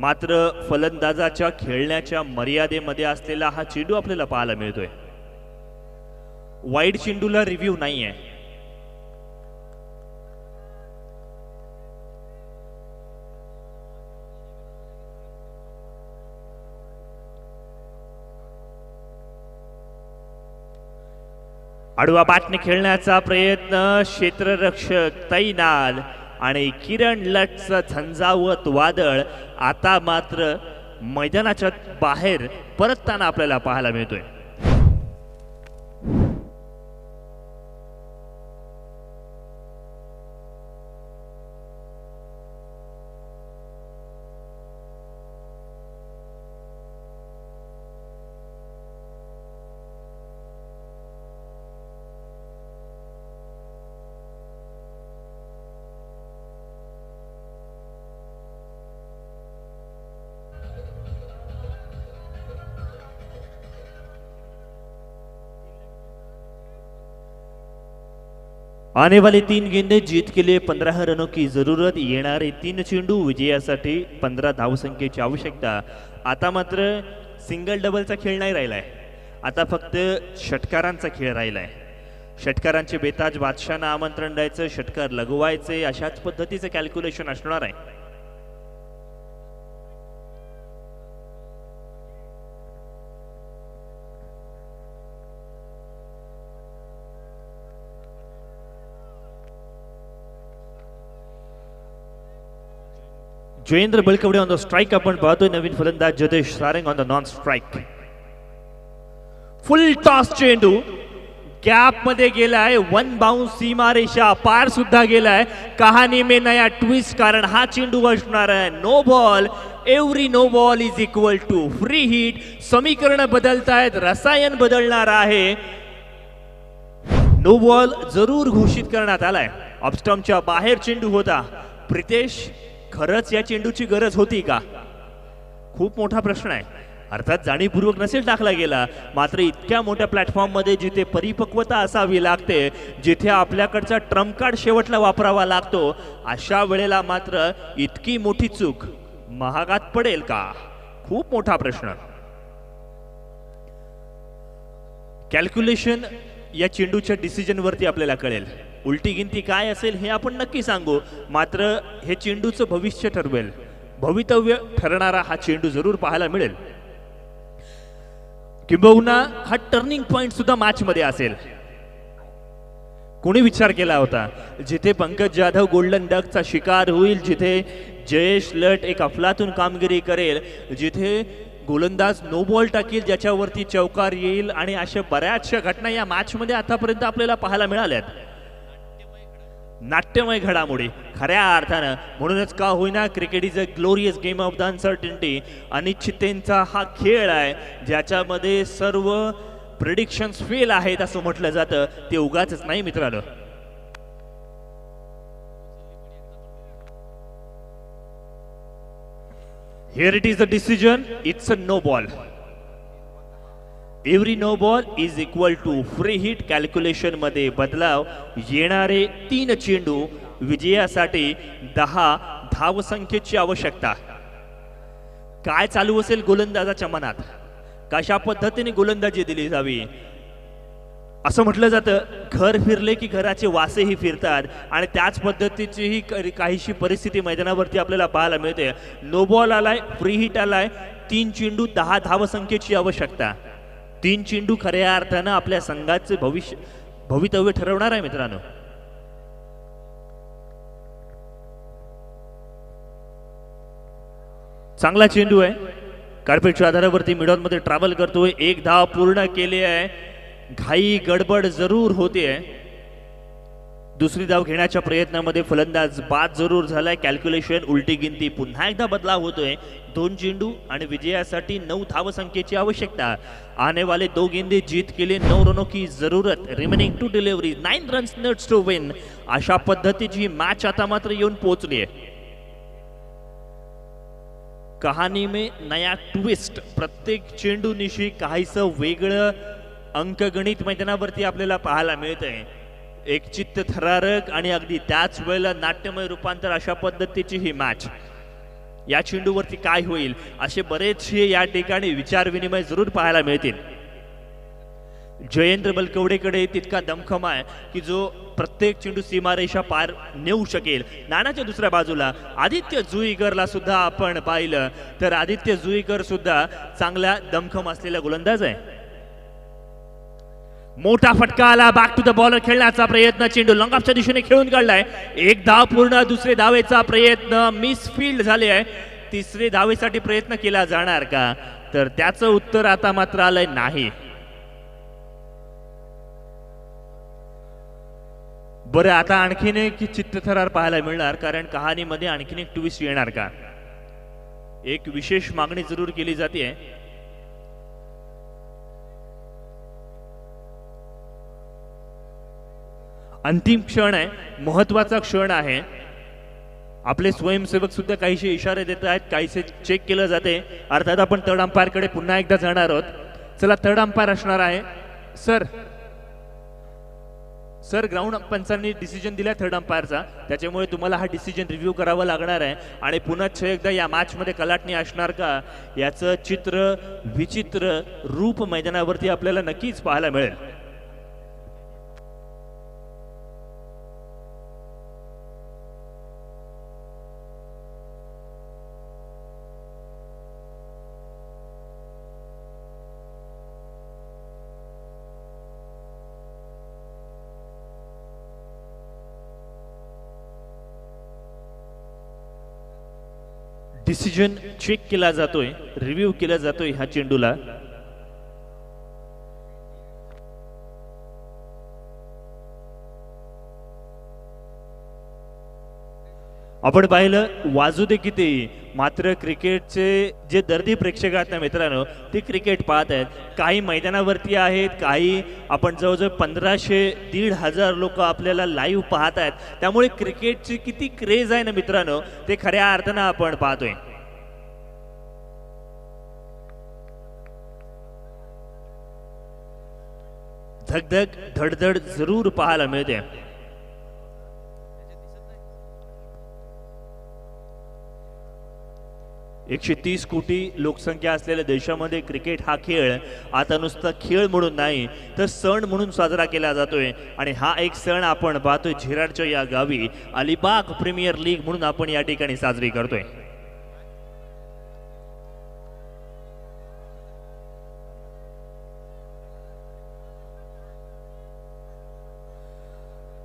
मात्र फलंदाजाच्या खेळण्याच्या मर्यादेमध्ये असलेला हा चेंडू आपल्याला पाहायला मिळतोय. वाईड चेंडूला रिव्ह्यू नाहीये. आडवा बॅटने खेळण्याचा प्रयत्न, क्षेत्ररक्षक तैनात आणि किरण लटचं झंझावत वादळ आता मात्र मैदानाच्या बाहेर परतताना आपल्याला पाहायला मिळतोय. आने वाले 3 गेंदे जीत के लिए 15 रनों की जरूरत. येणारे 3 चेंडू विजयासाठी 15 धावसंख्येची आवश्यकता. आता मात्र सिंगल डबलचा खेळ नाही राहिलाय, आता फक्त षटकारांचा खेळ राहिलाय. षटकारांचे बेताज बादशाहना आमंत्रण द्यायचं, षटकार लगवायचे, अशाच पद्धतीचं कॅल्क्युलेशन असणार आहे. Jayendra Balkawade on the strike आपण पाहतोय. नवीन फलंदाज Jatesh Sarang on the non strike. Full toss चेंडू गॅप मध्ये गेलाय, वन बाउंस सीमारेषा पार सुद्धा गेलाय. कहाणी में नया ट्विस्ट, कारण हा चेंडू असणार आहे no ball. Every no ball is equal to free hit. समीकरण बदलतायत, रसायन बदलणार आहे. नो बॉल जरूर घोषित करण्यात आलाय. ऑफस्टंपच्या बाहेर चेंडू होता. प्रितेश, खरंच या चेंडूची गरज होती का? खूप मोठा प्रश्न आहे. अर्थात जाणीवपूर्वक नसेल टाकला गेला, मात्र इतक्या मोठ्या प्लॅटफॉर्म मध्ये जिथे परिपक्वता असावी लागते, जिथे आपल्याकडचा ट्रम्प कार्ड शेवटला वापरावा लागतो, अशा वेळेला मात्र इतकी मोठी चूक महागात पडेल का? खूप मोठा प्रश्न. कॅल्क्युलेशन या चेंडूच्या डिसिजन वरती आपल्याला कळेल. उलटी गिनती काय असेल हे आपण नक्की सांगू, मात्र हे चेंडूचं भविष्य ठरवेल, भवितव्य ठरणारा हा चेंडू जरूर पाहायला मिळेल. किंबहुना हा टर्निंग पॉइंट सुद्धा मॅच मध्ये असेल. कोणी विचार केला होता जिथे पंकज जाधव गोल्डन डकचा शिकार होईल, जिथे जयेश लट एक अफलातून कामगिरी करेल, जिथे गोलंदाज नो बॉल टाकील ज्याच्यावरती चौकार येईल, आणि अशा बऱ्याचशा घटना या मॅच मध्ये आतापर्यंत आपल्याला पाहायला मिळाल्यात. नाट्यमय घडामोडी खऱ्या अर्थानं. म्हणूनच का होईना, cricket is a glorious game of the uncertainty. अनिश्चिततेचा हा खेळ आहे ज्याच्यामध्ये सर्व प्रिडिक्शन्स फेल आहेत असं म्हटलं जातं. ते उगाच नाही मित्रांनो. Here it is the decision. It's a no ball. Every no ball is equal to free hit. Calculation मध्ये बदलाव. येणारे 3 चेंडू विजयासाठी 10 धावसंख्येची आवश्यकता. काय चालू असेल गोलंदाजाच्या मनात, कशा पद्धतीने गोलंदाजी दिली जावी? असं म्हटलं जातं, घर फिरले की घराचे वासेही फिरतात, आणि त्याच पद्धतीची ही काहीशी परिस्थिती मैदानावरती आपल्याला पाहायला मिळते. नो बॉल आलाय, फ्री हिट आलाय, 3 चेंडू 10 धावसंख्येची आवश्यकता. 3 चेंडू खऱ्या अर्थानं आपल्या संघाचे भवितव्य ठरवणार आहे मित्रांनो. चांगला चेंडू आहे, कार्पेटच्या आधारावरती मिडॉन मध्ये ट्रॅव्हल करतोय. 1 धाव पूर्ण केली आहे. घाई गडबड जरूर होते. दुसरी धाव घेण्याच्या प्रयत्नामध्ये फलंदाज बाद जरूर झालाय. कॅल्क्युलेशन उलटी गिनती पुन्हा एकदा बदलाव होतोय. 2 चेंडू आणि विजयासाठी 9 धावसंख्येची आवश्यकता. आने वाले 2 गेंदे जीत के लिए 9 रनों की जरूरत. Remaining 2 delivery, 9 runs needs to win. अशा पद्धतीची ही मॅच आता मात्र येऊन पोहोचली आहे. कहाणी में नया ट्विस्ट. प्रत्येक चेंडू निशी काहीसं वेगळं अंकगणित मैदानावरती आपल्याला पाहायला मिळतंय. एक चित्त थरारक आणि अगदी त्याच वेळेला नाट्यमय रूपांतर अशा पद्धतीची ही मॅच. या चेंडूवरती काय होईल असे बरेचसे या ठिकाणी विचार विनिमय जरूर पाहायला मिळतील. जयेंद्र बलकवडेकडे तितका दमखम आहे की जो प्रत्येक चेंडू सीमारेषा पार नेऊ शकेल. नाण्याच्या दुसऱ्या बाजूला आदित्य जुईकरला सुद्धा आपण पाहिलं तर आदित्य जुईकर सुद्धा चांगला दमखम असलेला गोलंदाज आहे. मोठा फटका आला. बॅक टू द बॉलर खेळण्याचा प्रयत्न. चेंडू लॉंगऑफच्या दिशेने खेळून काढलाय. एक धाव पूर्ण. दुसरे धावेचा प्रयत्न मिस फील्ड झाले आहे. तिसरे धावेसाठी प्रयत्न केला जाणार का, तर त्याचं उत्तर आता मात्र आलंय नाही. बरं, आता आणखीन एक चित्तथरार पाहायला मिळणार, कारण कहाणीमध्ये आणखीन एक ट्विस्ट येणार का. एक विशेष मागणी जरूर केली जाते. अंतिम क्षण आहे, महत्वाचा क्षण आहे. आपले स्वयंसेवक सुद्धा काहीशे इशारे देत आहेत, काहीसे चेक केलं जाते. अर्थात आपण थर्ड अंपायर कडे पुन्हा एकदा जाणार आहोत. चला, थर्ड अंपायर असणार आहे. सर ग्राउंड पंचांनी डिसिजन दिलाय थर्ड अंपायरचा, त्याच्यामुळे तुम्हाला हा डिसिजन रिव्ह्यू करावा लागणार आहे. आणि पुन्हा एकदा या मॅच मध्ये कलाटणी असणार का, याचं चित्र विचित्र रूप मैदानावरती आपल्याला नक्कीच पाहायला मिळेल. डिसिजन चेक केला जातोय, रिव्ह्यू केला जातोय ह्या चेंडूला. आपण पाहिलं वाजू दे किती, मात्र क्रिकेटचे जे दर्दी प्रेक्षक आहेत ना मित्रांनो, ते क्रिकेट पाहत आहेत. काही मैदानावरती आहेत, काही आपण जवळजवळ 1500-1500 लोक आपल्याला लाईव्ह पाहत आहेत. त्यामुळे क्रिकेटची किती क्रेज आहे ना मित्रांनो, ते खऱ्या अर्थानं आपण पाहतोय. धगधग धडधड जरूर पाहायला मिळते. एकशे 30 कोटी लोकसंख्या असलेल्या देशामध्ये क्रिकेट हा खेळ आता नुसता खेळ म्हणून नाही, तर सण म्हणून साजरा केला जातोय. आणि हा एक सण आपण पाहतोय झिराडच्या या गावी अलिबाग प्रीमियर लीग म्हणून आपण या ठिकाणी साजरी करतोय.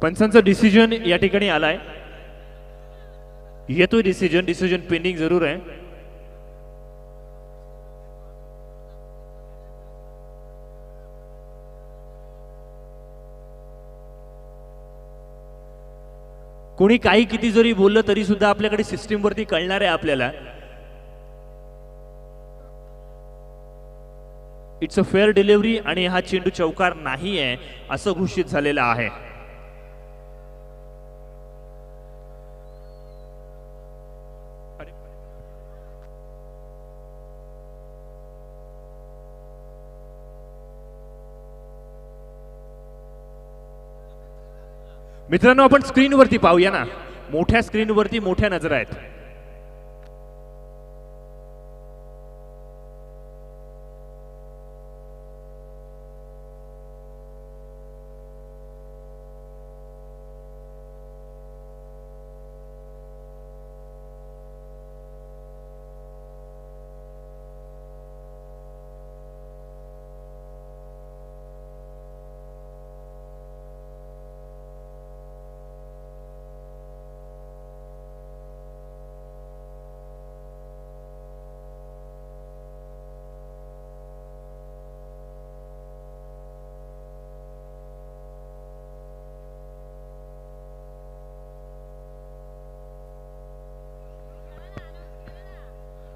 पंचांचा डिसिजन या ठिकाणी आलाय, येतोय डिसिजन पेंडिंग जरूर आहे. कोणी काही किती जरी बोललं तरी सुद्धा आपल्याकडे सिस्टीम वरती कळणार आहे आपल्याला. इट्स अ फेअर डिलिव्हरी आणि हा चेंडू चौकार नाही आहे असं घोषित झालेलं आहे. मित्रांनो, आपण स्क्रीनवरती पाहूया ना, मोठ्या स्क्रीनवरती मोठ्या नजर आहेत.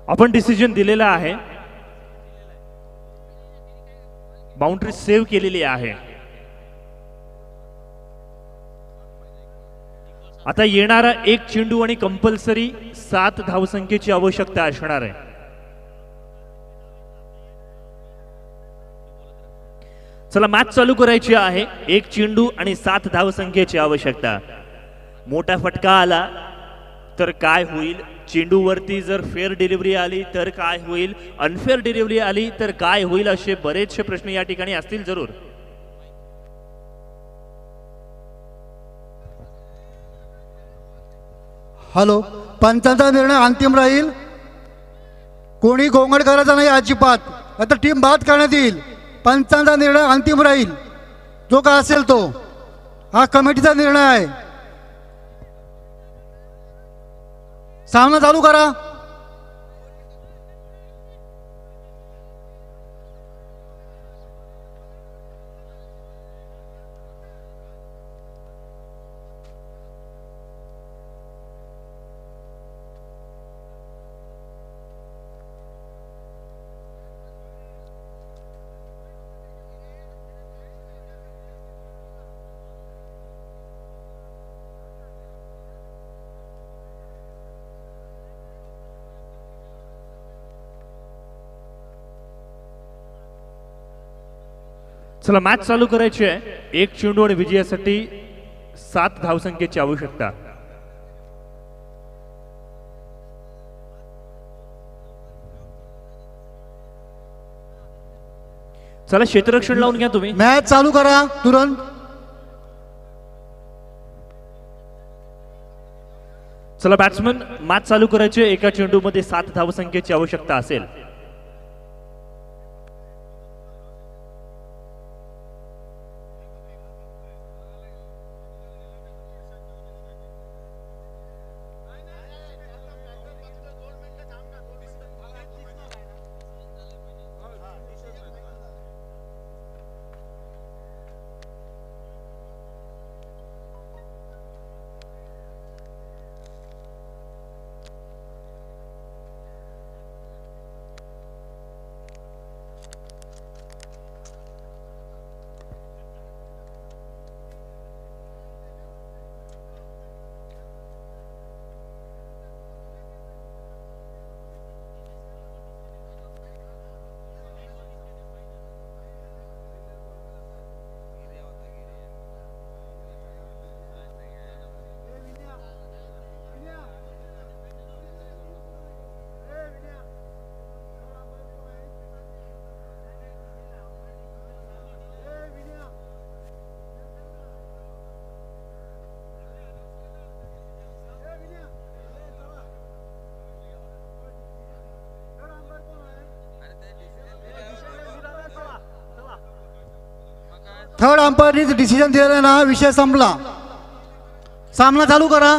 आपण डिसिजन दिलेला आहे, बाउंड्री सेव्ह केलेली आहे. आता येणारा एक चेंडू आणि कंपल्सरी 7 धावसंख्येची आवश्यकता असणार आहे. चला, मॅच चालू करायची आहे. एक चेंडू आणि 7 धावसंख्येची आवश्यकता. मोठा फटका आला तर काय होईल, चेंडूवरती जर फेअर डिलिव्हरी आली तर काय होईल, अनफेअर डिलिव्हरी आली तर काय होईल, असे बरेचसे प्रश्न या ठिकाणी असतील जरूर. हॅलो, पंचांचा निर्णय अंतिम राहील. कोणी गोंगड करायचा नाही अजिबात, आता टीम बाद करण्यात येईल. पंचांचा निर्णय अंतिम राहील. जो काय असेल तो हा कमिटीचा निर्णय आहे. सामना चालू करा. चला मॅच चालू करायची आहे. एक चेंडू आणि विजयासाठी 7 धावसंख्येची आवश्यकता. चला क्षेत्ररक्षण लावून घ्या तुम्ही. मॅच चालू करा तुरंत. चला बॅट्समन मॅच चालू करायची. एका चेंडूमध्ये 7 धावसंख्येची आवश्यकता असेल. थर्ड अंपायरनी डिसिजन दिलेला ना, विषय संपला. सामना चालू करा.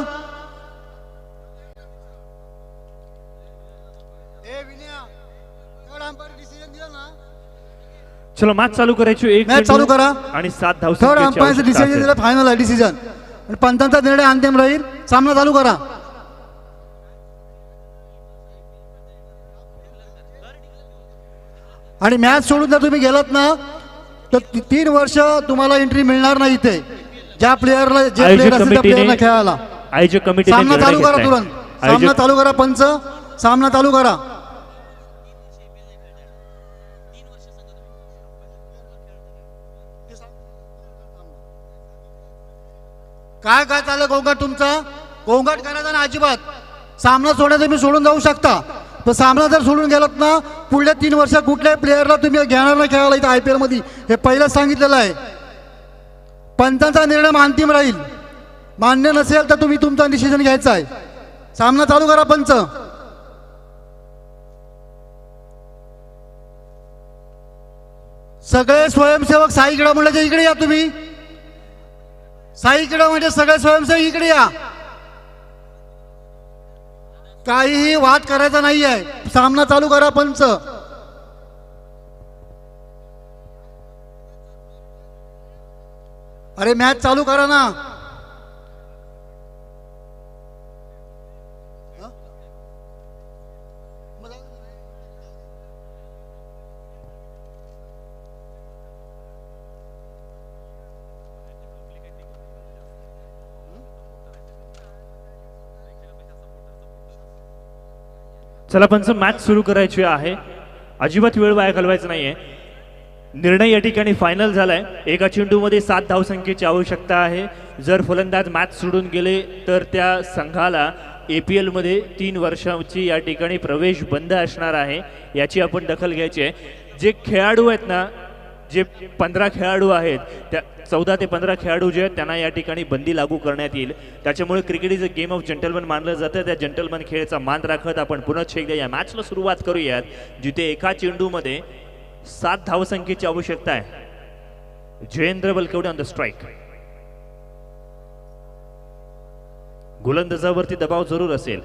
चलो मॅच चालू करायची. एक मॅच चालू करा आणि 7 थर्ड धावसंख्येची अंपायरचं आवश्यकता डिसिजन असेल. दिलं, फायनल आहे डिसिजन. आणि पंचांचा निर्णय अंतिम राहील. सामना चालू करा. आणि मॅच सोडून जर तुम्ही गेलात ना तर 3 वर्ष तुम्हाला एंट्री मिळणार नाही इथे. ज्या प्लेयरला जे प्लेयर असेल त्या प्लेयरला खेळायला. आयोजक कमिटीने सामना निर्णय चालू करा घेतलाय. तुरंत. सामना चालू करा. पंच सामना चालू करा. काय काय चाललं गोंगाट तुमचा? गोंगाट करायचा ना अजिबात. सामना सोडायचा तुम्ही सोडून जाऊ शकता. पण सामना जर सोडून गेलात ना पुढल्या 3 वर्ष कुठल्याही प्लेयरला तुम्ही घेणार नाही खेळायला इथं IPL मध्ये. हे पहिलंच सांगितलेलं आहे. पंचांचा निर्णय अंतिम राहील. मान्य नसेल तर तुम्ही तुमचा डिसिजन घ्यायचा आहे. सामना चालू करा पंच. सगळे स्वयंसेवक साई क्रीडा मंडळाच्या इकडे या तुम्ही. साई क्रीडा म्हणजे सगळे स्वयंसेवक इकडे या. काहीही वाद करायचा नाहीये. सामना चालू करा पंच. अरे मॅच चालू करा ना. चला पंच मॅच सुरू करायची आहे. अजिबात वेळ वाया घालवायचा नाहीये. निर्णय या ठिकाणी फायनल झालाय. एका चेंडूमध्ये 7 धावसंख्येची आवश्यकता आहे. जर फलंदाज मॅच सोडून गेले तर त्या संघाला APL मध्ये 3 वर्षांची या ठिकाणी प्रवेश बंद असणार आहे. याची आपण दखल घ्यायची आहे. जे खेळाडू आहेत ना, जे 15 खेळाडू आहेत, त्या 14 ते 15 खेळाडू जे आहेत त्यांना या ठिकाणी बंदी लागू करण्यात येईल. त्याच्यामुळे cricket is a game of gentleman मानलं जातं. त्या जंटलमन खेळाचा मान राखत आपण पुन्हा एकदा या मॅचला सुरुवात करूयात, जिथे एका चेंडूमध्ये 7 धावसंख्येची आवश्यकता आहे. Jayendra Balkawade on the strike. गोलंदाजावरती दबाव जरूर असेल.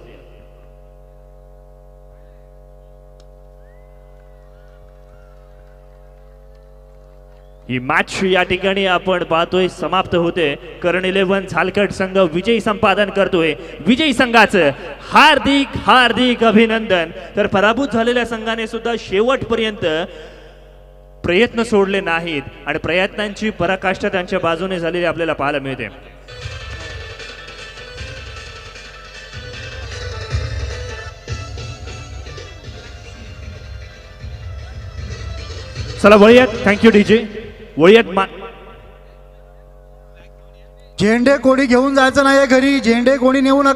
ही मॅच या ठिकाणी आपण पाहतोय समाप्त होते. करण 11 झालकट संघ विजयी संपादन करतोय. विजयी संघाचं हार्दिक हार्दिक अभिनंदन. तर पराभूत झालेल्या संघाने सुद्धा शेवटपर्यंत प्रयत्न सोडले नाहीत आणि प्रयत्नांची पराकाष्ठा त्यांच्या बाजूने झालेली आपल्याला पाहायला मिळते. चला वळूयात. Thank you DJ. वळूयात. झेंडे कोणी घेऊन जायचं नाही घरी. झेंडे कोणी नेऊ नका.